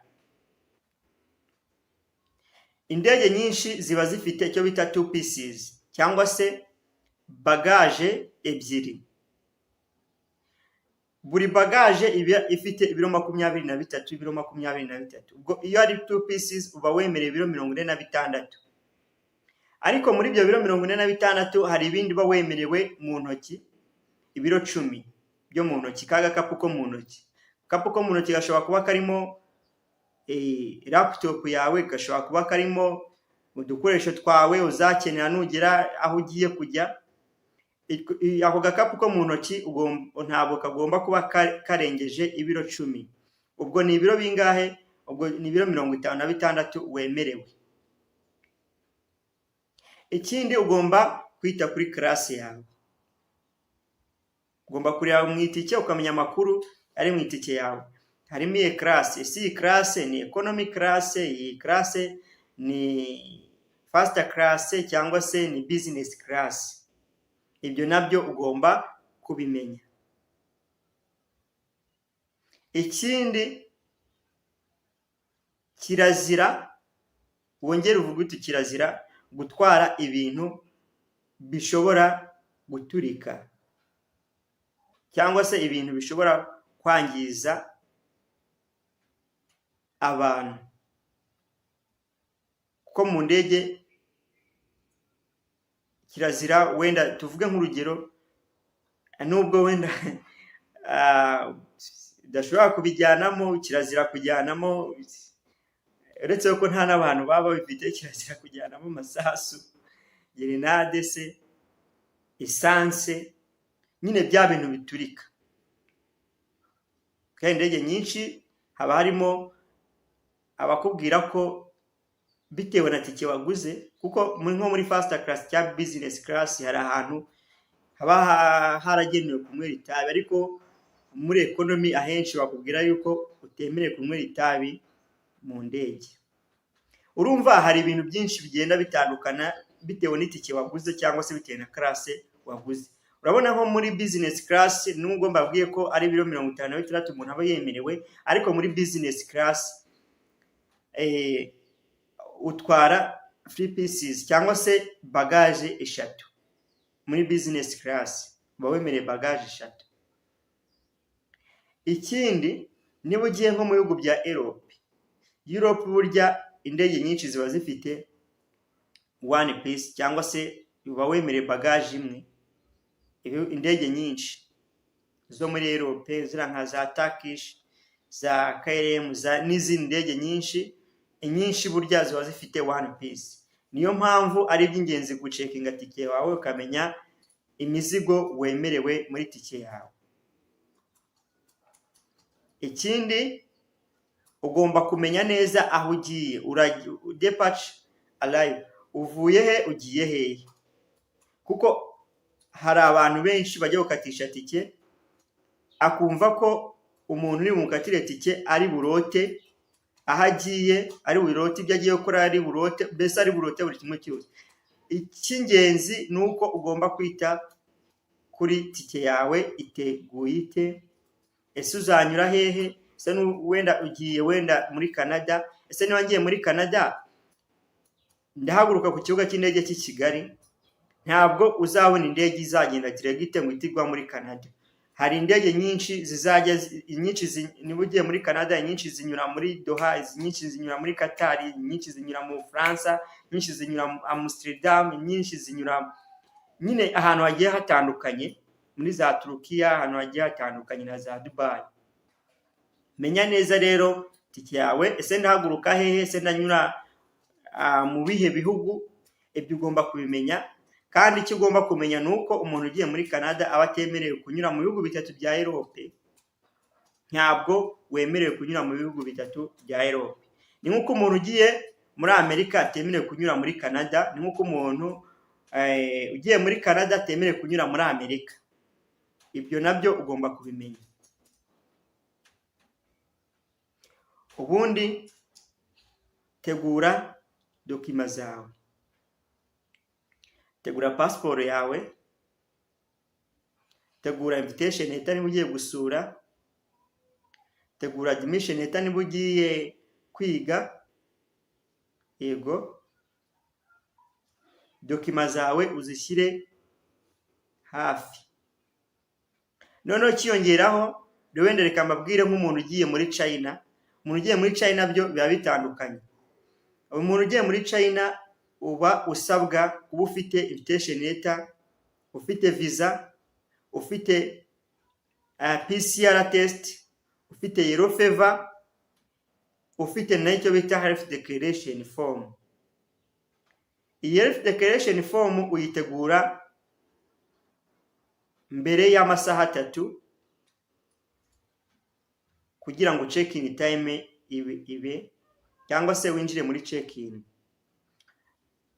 Indege nyinshi ziba zifite icyo bita 2 pieces cyangwa se bagage ebyiri. Buri bagage iba ifite ibiro 23, ibiro 23. Ubwo iyo ari 2 pieces uba wemerewe ibiro 46. Ariko muri ibyo biro 46 hari ibindi uba wemerewe mu ntoki, ibiro 10 byo mu ntoki, kaga kapu ko mu ntoki. Kapu ko mu ntoki gashobora kuba karimo laptop yawe, gashobora kuba karimo udukoresho twawe uzakenera nugera aho ugiye kujya. Ako gakapu ko mu ntoki ntabwo kagomba kuba karengeje ibiro 10. Ubwo ni ibiro bingahe? Ubwo ni ibiro 56 wemerewe. Ikindi ugomba kwita kuri classe yawe. Ugomba kureba mu itike ukamenya amakuru ari mu itike yawe. Harimo iyi classe, iyi classe ni economy class, iyi classe ni first class cyangwa se ni business class. Ibyo nabyo ugomba kubimenya. Ikindi kirazira, wongere uvuga uti kirazira gutwara ibintu bishobora guturika cyangwa se ibintu bishobora kwangiza abantu. Kuko mu ndege kirazira, wenda tuvuge nk'urugero, nubwo wenda udashobora kubijyanamo, kirazira kujyanamo, uretse ko nta n'abantu baba bifite, kirazira kujyanamo amasasu, grenade se, essence, nyine bya bintu biturika. Kandi indege nyinshi haba harimo abakubwira ko bitewe na tike waguze, kuko nko muri first class cyangwa business class hari ahantu haba haragenewe kunywera itabi, ariko muri economy ahenshi bakubwira yuko utemerewe kunywera itabi mu ndege. Urumva hari ibintu byinshi bigenda bitandukana bitewe n'itike waguze cyangwa se bitewe na class waguze. Urabona nko muri business class nubwo mbabwiye ko ari ibiro 56 umuntu aba yemerewe, ariko muri business class utwara 3 pieces cyangwa se bagage 3. Muri business class uba wemerewe bagage 3. Ikindi, niba ugiye nko mu bihugu bya Europe burya indege nyinshi ziba zifite 1 piece cyangwa se uba wemerewe bagage imwe. Indege nyinshi zo muri Europe zira nka za Turkish, za KLM, n'izindi ndege nyinshi burya ziba zifite 1 piece. Niyo mpamvu ari by'ingenzi gucekinga tike yawe ukamenya imizigo wemerewe muri tike yawe. Ikindi, ugomba kumenya neza aho ugiye. Departure, arrive, uvuye he ugiye hehe. Kuko hari abantu benshi bajya gukatisha tike akumva ko umuntu uri mukatire tike ari burote aho agiye, ari burote ibyo agiye gukora, ari burote, mbese ari burote buri kimwe cyose. Icy'ingenzi ni uko ugomba kwita kuri tike yawe, iteguye ite, ese uzanyura hehe, ese wenda ugiye wenda muri Canada, ese niba ngiye muri Canada ndahaguruka ku kibuga cy'indege cy'i Kigali, ntabwo uzabona indege izagenda direct ngo itigwa muri Canada. Hari indege nyinshi zizajya, nyinshi niba ugiye muri Canada, nyinshi zinyura muri Doha, nyinshi zinyura muri Qatar, nyinshi zinyura mu France, nyinshi zinyura mu Amsterdam, nyinshi zinyura nyine ahantu hagiye hatandukanye, muri za Turukiya, ahantu hagiye hatandukanye na za Dubai. Menya neza rero tike yawe, ese ndahaguruka hehe, ese ndanyura mu bihe bihugu, ibyo ugomba kubimenya. kandi icyo ugomba kumenya ni uko umuntu ugiye muri Canada aba atemerewe kunyura mu bihugu bitatu bya Europe. Ntabwo wemerewe kunyura mu bihugu bitatu bya Europe. Ni nk'uko umuntu ugiye muri Amerika atemerewe kunyura muri Canada, ni nk'uko umuntu ugiye muri Canada atemerewe kunyura muri Amerika. Ibyo nabyo ugomba kubimenya. Ubundi tegura dokima zawe. Tegura passport yawe, tegura invitation letter niba ugiye gusura, tegura admission letter niba ugiye kwiga. Yego, dokima zawe uzishyire hafi. Noneho kiyongeraho wenda reka mbabwire nk'umuntu ugiye muri China. Umuntu ugiye muri China byo biba bitandukanye. Umuntu ugiye muri China uba usabwa kuba ufite invitation letter, ufite visa, ufite PCR test, ufite yellow fever, ufite n'icyo bita health declaration form. Iyi health declaration form uyitegura mbere y'amasaha 3 kugira ngo check-in time ibe cyangwa se winjire muri check-in.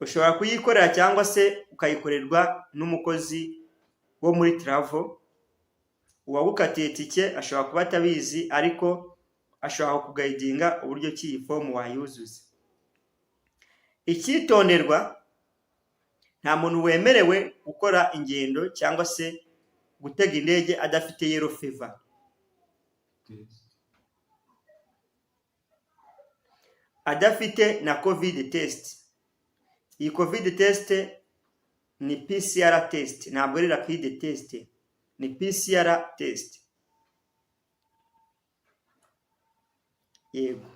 Ushobora kuyikorera cyangwa se ukayikorerwa n'umukozi wo muri travel. Uwagukatiye tike ashobora kuba atabizi, ariko ashobora kuguidinga uburyo ki iyi form wayuzuza. Icyitonderwa, nta muntu wemerewe gukora ingendo cyangwa se gutega indege adafite yellow fever. Adafite na covid test. Iyi covid test ni PCR test, ntabwo ari rapid test, ni PCR test. Yego,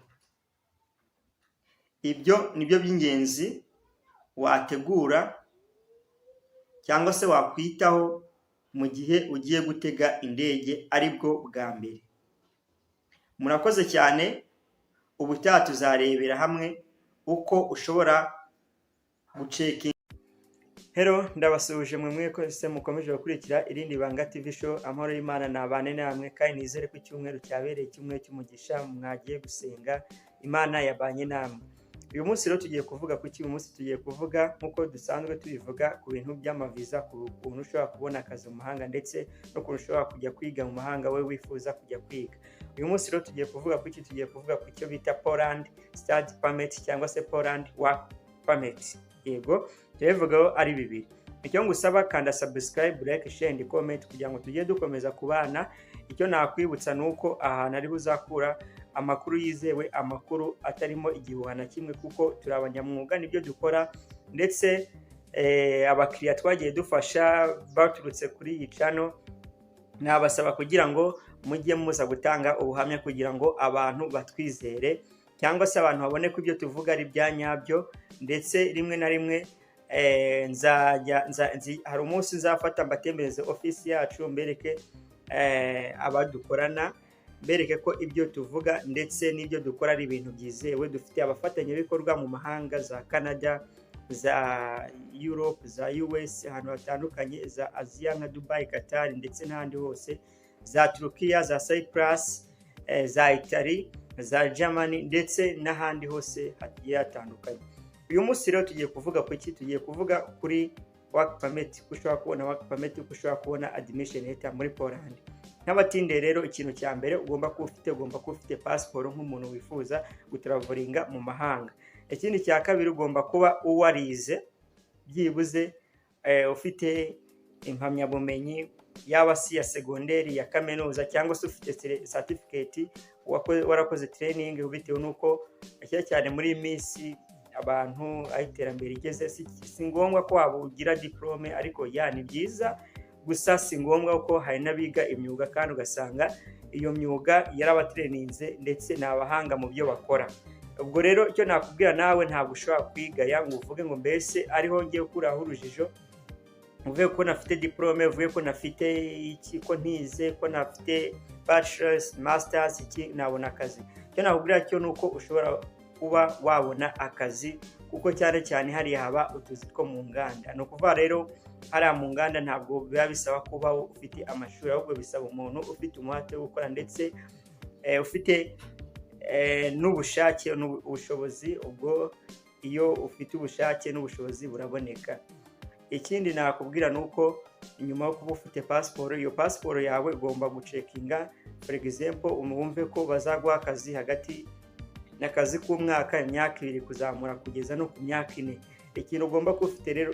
ibyo nibyo by'ingenzi wategura cyangwa se wakwitaho mu gihe ugiye gutega indege aribwo bwa mbere. Murakoze cyane. Ubutaha tuzarebera hamwe uko ushobora gucekinga. Hello, ndabasuje mwe mwese mukomeje gukurikira irindi banga TV show. Amahoro y'Imana nabane namwe, kandi nizere ko icyumweru cyabereye kimwe cy'umugisha, mwagiye gusenga, Imana yabanye namwe. Uyu munsi rero tugiye kuvuga ku iki? Uyu munsi tugiye kuvuga nkuko dusanzwe tubivuga ku bintu by'amaviza, ku kuntu ushobora kubona akazi mu mahanga, ndetse no kuntu ushobora kujya kwiga mu mahanga we wifuza kujya kwiga. Uyu munsi rero tugiye kuvuga ku iki? Tugiye kuvuga ku cyo bita Poland Study Permit cyangwa se Poland Work Permit. Yego, tubivugaho ari bibiri. Icyo ngusaba, kanda subscribe, like, share and comment kugira ngo tujye dukomeza kubana. Icyo nakwibutsa nuko ahantu ari buzakura amakuru yizewe, amakuru atarimo igihuha na kimwe, kuko turi abanyamwuga nibyo dukora, ndetse abakiriya twagiye dufasha baturutse kuri iyi channel. Nabasaba kugira ngo mujye muza gutanga ubuhamya kugira ngo abantu batwizere, cyangwa se abantu babone ko ibyo tuvuga ari bya nyabyo. Ndetse rimwe na rimwe hari umunsi nzafata mbatembereze office yacu, mbereke abadukorana, mbereke ko ibyo tuvuga ndetse n'ibyo dukora ari ibintu byizewe. Dufite abafatanyabikorwa mu mahanga, za Canada, za Europe, za US, ahantu hatandukanye, za Asia nka Dubai, Qatar, ndetse n'ahandi hose, za Turkiya, za Cyprus, za Italy, za Germany, ndetse n'ahandi hose hagiye hatandukanye. Uyu munsi rero tugiye kuvuga ku iki? Tugiye kuvuga kuri work permit, ushobora kubona work permit, ushobora kubona admission letter muri Poland. N'abatinde rero, ikintu cya mbere ugomba kuba ufite passport nk'umuntu wifuza gutravelinga mu mahanga. Ikindi cya kabiri, ugomba kuba uwarize byibuze ufite impamyabumenyi, yaba si ya segonderi, ya kaminuza, cyangwa se ufite certificate warakoze training, bitewe nuko cyane muri minsi abantu aho iterambere igeze, si ngombwa ko waba ugira diplome, ariko ni byiza. Gusa si ngombwa ko hari n'abiga imyuga kandi ugasanga iyo myuga yarabatraininze ndetse n'abahanga mu byo bakora. Ubwo rero icyo nakubwira, nawe ntabwo ushobora kwigaya ngo uvuge ngo mbese ariho ngiye kuraho urujijo, uvuge ko nafite diplome, uvuge ko nafite iki, ko ntize, ko nafite bachelors, masters, iki nabona akazi. Icyo nakubwira cyo nuko ushobora kuba wabona akazi kuko cyane cyane hariya haba utuzi two mu nganda. Ni ukuvuga rero hariya mu nganda ntabwo biba bisaba kuba ufite amashuri, ahubwo bisaba umuntu ufite umuhate wo gukora ndetse ufite n'ubushake n'ubushobozi. Ubwo iyo ufite ubushake n'ubushobozi buraboneka. Ikindi nakubwira ni uko inyuma yo kuba ufite pasiporo, iyo pasiporo yawe ugomba gucekinga. For example, umwumve ko bazaguha akazi hagati n'akazi k'umwaka, imyaka 2 kuzamura kugeza no ku myaka 4. Ikintu ugomba kuba ufite rero,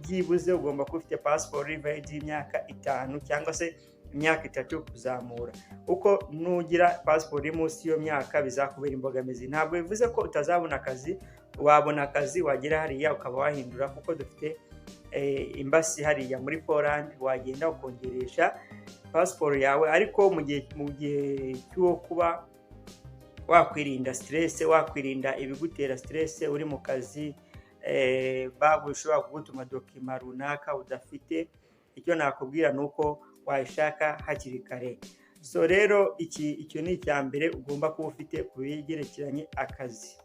byibuze ugomba kuba ufite pasiporo valid y'imyaka 5 cyangwa se imyaka 3 kuzamura. Uko nugira pasiporo munsi yo myaka bizakubera imbogamizi. Ntabwo bivuze ko utazabona akazi, wabona akazi wagera hariya ukaba wahindura, kuko dufite imbasi hariya muri Poland, wagenda ukongeresha pasiporo yawe. Ariko mu gihe cyo kuba wakwirinda stress, wakwirinda ibigutera stress uri mu kazi, ushobora kugutuma dokima runaka udafite, icyo nakubwira ni uko wayishaka hakiri kare. So rero icyo ni icya mbere ugomba kuba ufite ku bigerekeranye akazi.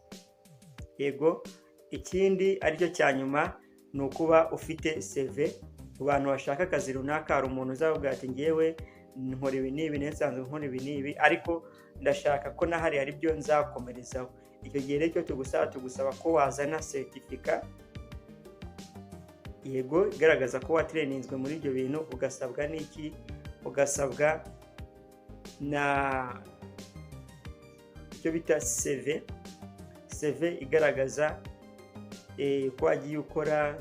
Yego, ikindi aricyo cya nyuma ni ukuba ufite CV. Ku bantu bashaka akazi runaka, hari umuntu uzavuga ati ngewe nkora ibi n'ibi, nsanzwe nkora ibi n'ibi, ariko ndashaka ko nahari hari byo nzakomerezaho. Icyo gihe rero tugusaba ko wazana certificate, yego, igaragaza ko watraininzwe muri ibyo bintu. Ugasabwa n'iki? Ugasabwa na icyo bita CV igaragaza ko wagiye ukora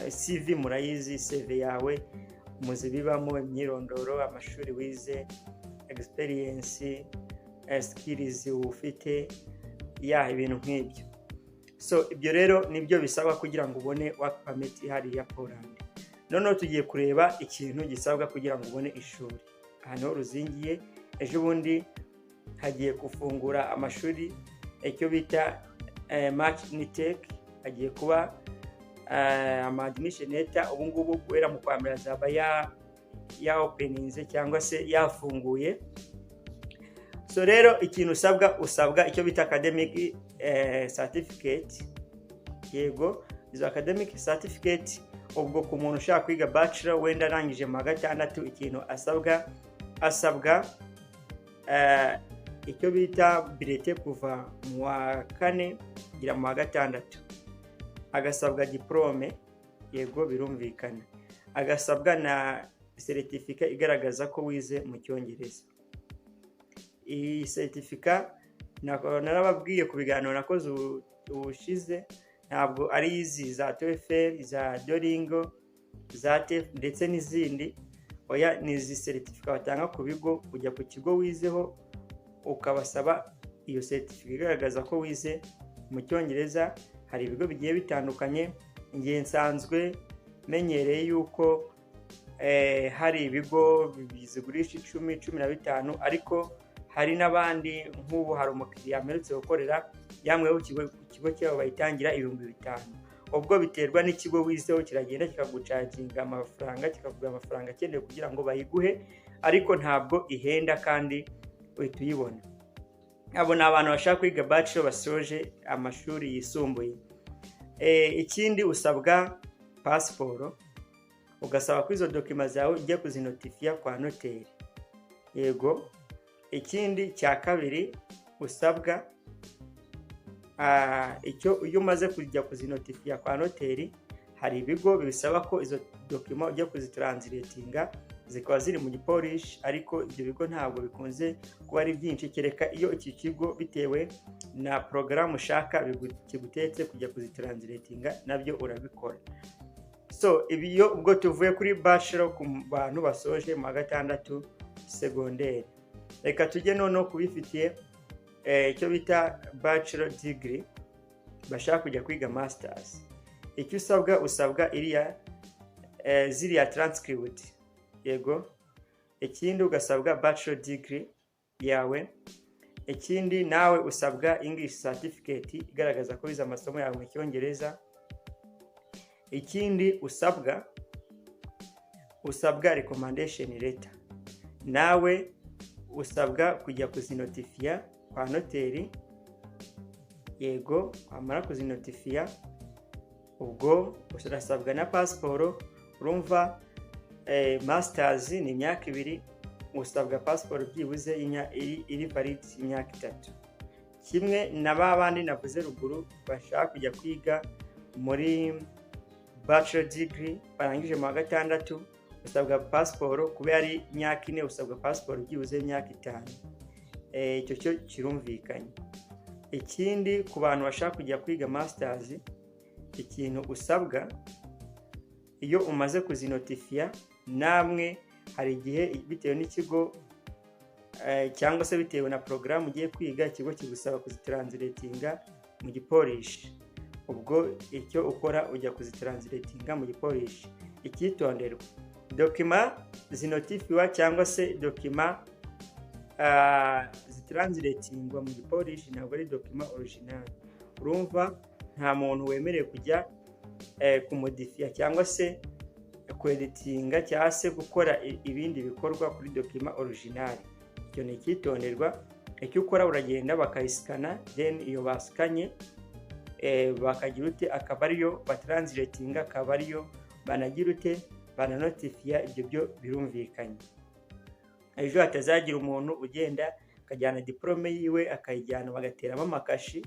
CV. Murayizi CV yawe muzi bibamo imyirondoro, amashuri wize, experience, skills ufite, ibintu nk'ibyo. So ibyo rero nibyo bisaba kugira ngo ubone work permit hariya Poland. Noneho tugiye kureba ikintu gisabwa kugira ngo ubone ishuri. Hano ruzingiye, ejo bundi hagiye gufungura amashuri, icyo bita Match-Tech, hagiye kuba admission letter. Ubu ngubu guhera mu kwambara zaba ya openinze cyangwa se yafunguye. So rero ikintu usabwa icyo bita academic certificate. Yego, izo academic certificate, ubwo ku muntu ushaka kwiga bachelor wenda arangije mu 6, ikintu asabwa icyo bita bulletin kuva mu 4 kugira mu 6. Agasabwa diplome, yego birumvikana. Agasabwa na certificate igaragaza ko wize mu Cyongereza. Iyi certificate narababwiye ku biganiro nakoze ubushize, ntabwo ari izi za TOEFL, za Duolingo, za TEF ndetse n'izindi. Oya, ni izi certificate batanga ku bigo. Kujya ku kigo wizeho ukabasaba iyo certificate igaragaza ko wize mu Cyongereza. Hari ibigo bigiye bitandukanye. Ngiye nsanzwe menyereye yuko hari ibigo bizigurisha 10, 15, ariko hari n'abandi. Nk'ubu hari umukiriya amerutse gukorera, yamweho ikigo cyabo bayitangira 5,000. Ubwo biterwa n'ikigo wizeho, kiragenda kikagucaginga amafaranga, kikavuga amafaranga akeneye kugira ngo bayiguhe, ariko ntabwo ihenda kandi uhita uyibona. Abo ni abantu bashaka kwiga bachelor basoje amashuri yisumbuye. Ikindi usabwa pasiporo, ugasaba ko izo dokima zawe ujya kuzinotifia kwa noteri. Yego. Ikindi cya kabiri usabwa, iyo umaze kujya kuzinotifia kwa noteri, hari ibigo bisaba ko izo dokima ujya kuzitranslatinga zikaba ziri mu Polish, ariko ibyo bigo ntabwo bikunze kuba ari byinshi, kereka iyo iki kigo bitewe na program ushaka kigutetse kujya kuzitranslatinga, nabyo urabikora. So ibiyo ubwo tuvuye kuri bachelor ku bantu basoje mu 6 secondaire, reka tujye noneho kubifitiye icyo bita bachelor degree, bashaka kujya kwiga masters. Icyo usabwa iriya ziriya transcript. Yego. Ikindi ugasabwa bachelor degree yawe. Ikindi nawe usabwa English certificate igaragaza ko wize amasomo yawe mu Cyongereza. Ikindi usabwa recommendation letter. Nawe usabwa kujya kuzinotifia kwa noteri yego wamara kuzinotifiya ubwo urasabwa na pasiporo. Urumva masters ni imyaka 2, usabwa pasiporo byibuze iri valid imyaka 3. Kimwe na babandi navuze ruguru bashaka kujya kwiga muri bachelor degree barangije mu 6, usabwa pasiporo kubera ari imyaka 4, usabwa pasiporo byibuze imyaka 5. Icyo cyo kirumvikanye. Ikindi ku bantu bashaka kujya kwiga masters, ikintu usabwa iyo umaze kuzinotifiya, namwe hari igihe bitewe n'ikigo cyangwa se bitewe na porogaramu ugiye kwiga, ikigo kigusaba kuzitranslatinga mu gipolish. Ubwo icyo ukora ujya kuzitranslatinga mu gipolish. Ikitonderwa, document zinotifiwa cyangwa se document zitranslatingwa mu gipolish ntabwo ari document original. Urumva nta muntu wemerewe kujya kumodifiya cyangwa se kweditinga cyangwa se gukora ibindi bikorwa kuri document original. Icyo ni ikitonderwa. Icyo ukora uragenda bakayisikana, then iyo basikanye bakagira ute akaba ariyo batranslatinga, akaba ariyo banagira ute bananotifiya. Ibyo byo birumvikanye. Ejo hatazagira umuntu ugenda akajyana diplome yiwe akayijyana bagateramo amakashi,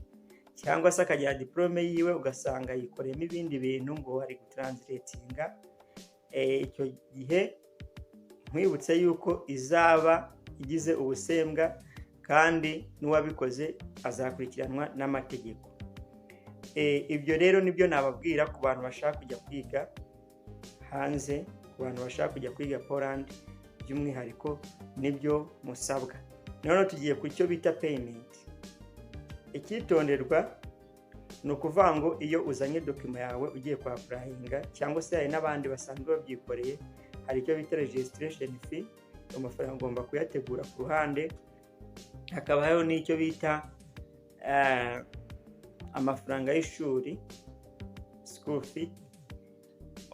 cyangwa se akajyana diplome yiwe ugasanga yikoreyemo ibindi bintu ngo ari gutranslatinga. Icyo gihe nkwibutse yuko izaba igize ubusembwa kandi n'uwabikoze azakurikiranwa n'amategeko. Ibyo rero nibyo nababwira ku bantu bashaka kujya kwiga hanze, ku bantu bashaka kujya kwiga Poland by'umwihariko nibyo musabwa. Noneho tugiye ku cyo bita payment. Ikitonderwa ni ukuvuga ngo iyo uzanye document yawe ugiye kwa applyinga, cyangwa se hari n'abandi basanzwe babyikoreye, hari icyo bita registration fee, amafaranga ugomba kuyategura ku ruhande. Hakaba hariho n'icyo bita amafaranga y'ishuri, school fee,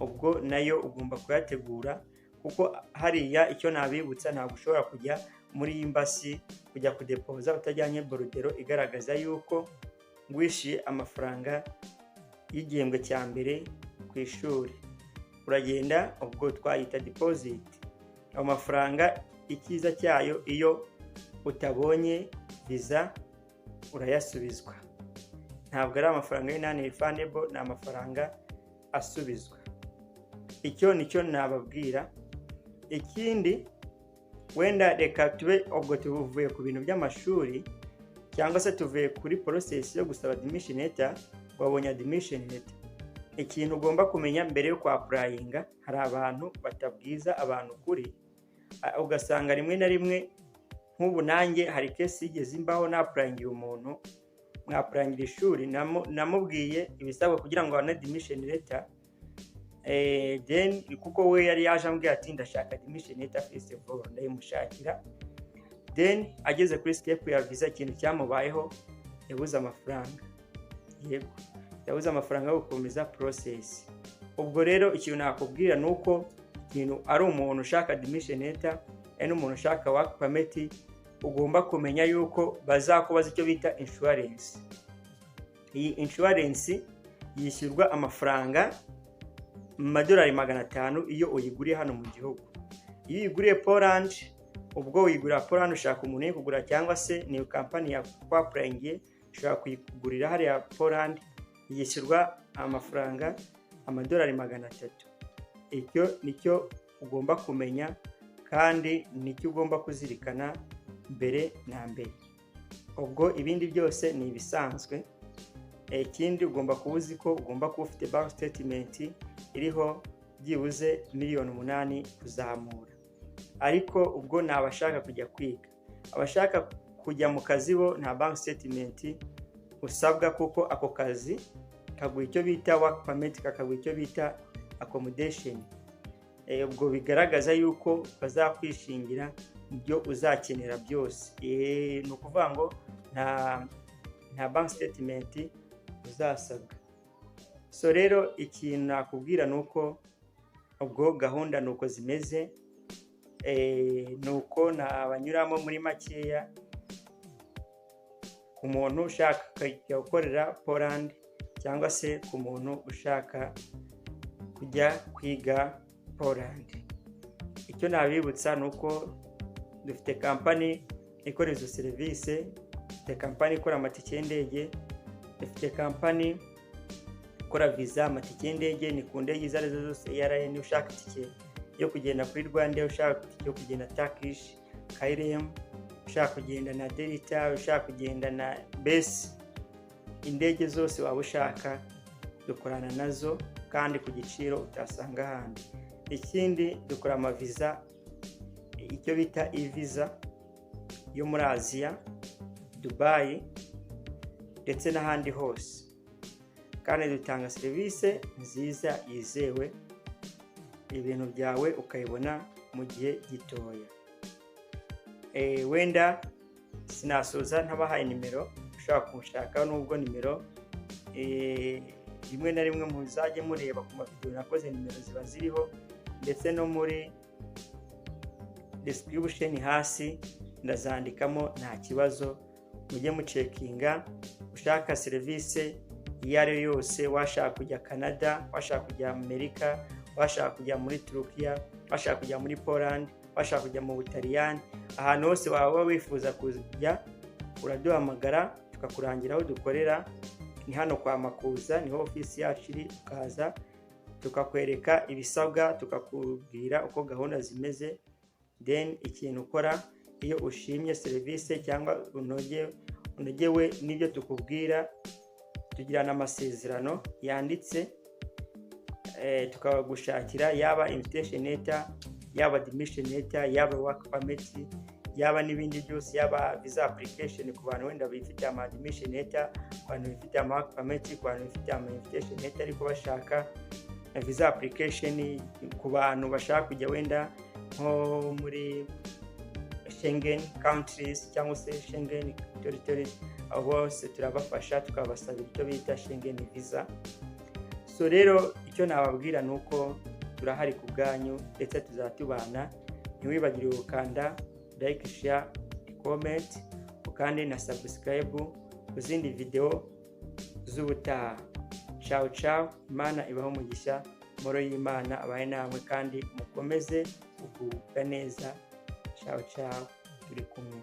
ubwo nayo ugomba kuyategura. Kuko hariya icyo nabibutsa, ntabwo ushobora kujya muri embassy kujya kudepoza utajyanye borudero igaragaza yuko wishyuye amafaranga y'igihembwe cya mbere ku ishuri. Uragenda ubwo twayita deposit. Ayo mafaranga ikiza cyayo, iyo utabonye visa urayasubizwa. Ntabwo ari amafaranga non-refundable, ni amafaranga asubizwa. Icyo nicyo nababwira. Ikindi wenda reka tube ubwo tuvuye ku bintu by'amashuri, cyangwa se tuvuye kuri process yo gusaba admission letter. Wabonye admission letter, ikintu ugomba kumenya mbere yo kwa applyinga, hari abantu batabwiza abantu kuri, ugasanga rimwe na rimwe nk'ubu nanjye hari case igeze imbaho na applyingira umuntu, mwapplyingira ishuri, namubwiye ibisabwa kugira ngo abone admission letter. Then kuko we yari yaje ambwira ati ndashaka admission letter first of all, ndayimushakira. Then ageze kuri step ya visa, ikintu cyamubayeho yabuze amafaranga. Yego, yabuze amafaranga yo gukomeza process. Ubwo rero ikintu nakubwira nuko ikintu ari umuntu ushaka admission letter n'umuntu ushaka work permit, ugomba kumenya yuko bazakubaza icyo bita insurance. Iyi insurance yishyurwa amafaranga $500 iyo uyiguriye hano mu gihugu. Iyo uyiguriye Poland, ubwo uyigurira Poland ushaka umuntu kugura, cyangwa se ni company ya kwapplyingiye ushaka kuyigurira hariya Poland, yishyurwa amafaranga $300. Icyo nicyo ugomba kumenya kandi nicyo ugomba kuzirikana mbere na mbere. Ubwo ibindi byose ni ibisanzwe. Ikindi ugomba kubuzi ko ugomba kuba ufite bank statement iriho byibuze $8,000,000 kuzamura. Ariko ubwo nabashaka kujya kwiga, abashaka kujya mu kazi bo nta bank statement usabwa, kuko ako kazi kaguha icyo bita work permit, kakaguha icyo bita accommodation. Ubwo bigaragaza yuko bazakwishingira ibyo uzakenera byose. Ni ukuvuga ngo nta bank statement uzasabwa. So rero ikintu nakubwira nuko ubwo gahunda nuko zimeze, nuko nabanyuramo muri makeya. ku muntu ushaka kujya gukorera Poland cyangwa se ku muntu ushaka kujya kwiga Poland. Icyo nabibutsa ni uko dufite kampani ikora izo serivisi, dufite kampani ikora amatike y'indege, dufite kampani ikora visa, amatike y'indege ni ku ndege izo arizo zose, airline, ushaka itike yo kugenda kuri Rwanda, ushaka itike yo kugenda Turkish, KLM, ushaka kugenda na Delta, ushaka kugenda na Base, indege zose waba ushaka dukorana nazo kandi ku giciro utasanga ahandi. Ikindi dukora amaviza, icyo bita e-visa yo muri Aziya, Dubai ndetse n'ahandi hose, kandi dutanga serivisi nziza yizewe, ibintu byawe ukayibona mu gihe gitoya. Wenda sinasoza ntabahaye nimero ushaka kunshaka, nubwo nimero rimwe na rimwe muzajye mureba ku mavideo nakoze, nimero ziba ziriho ndetse no muri description hasi ndazandikamo, nta kibazo, mujye mucekinga. Ushaka serivisi iyo ari yo yose, washaka kujya Canada, washaka kujya Amerika, washaka kujya muri Turukiya, washaka kujya muri Poland, washaka kujya mu Butaliyani, ahantu hose waba wifuza kujya uraduhamagara tukakurangira aho dukorera. Ni hano kwa Makuza, niho ofisi yacu iri, ukaza tukakwereka ibisabwa, tukakubwira uko gahunda zimeze. Then ikintu ukora iyo ushimye serivisi cyangwa unogewe n'ibyo tukubwira, tugirana amasezerano yanditse, tukagushakira yaba invitation letter, yaba admission letter, yaba work permit, yaba n'ibindi byose, yaba visa application ku bantu wenda bifite ama admission letter, ku bantu bifite ama work permit, ku bantu bifite ama invitation letter ariko bashaka visa application, ku bantu bashaka kujya wenda nko muri Schengen countries cyangwa se Schengen territories, abo bose turabafasha, tukabasabira icyo bita Schengen visa. So rero icyo nababwira ni uko turahari ku bwanyu ndetse tuzatubana. Ntiwibagire gukanda like, share, comment, ukande na subscribe ku zindi video z'ubutaha. Ciao ciao, Imana ibaho umugisha, moro y'Imana abaye namwe kandi mukomeze kugubwa neza. Ciao ciao, turi kumwe.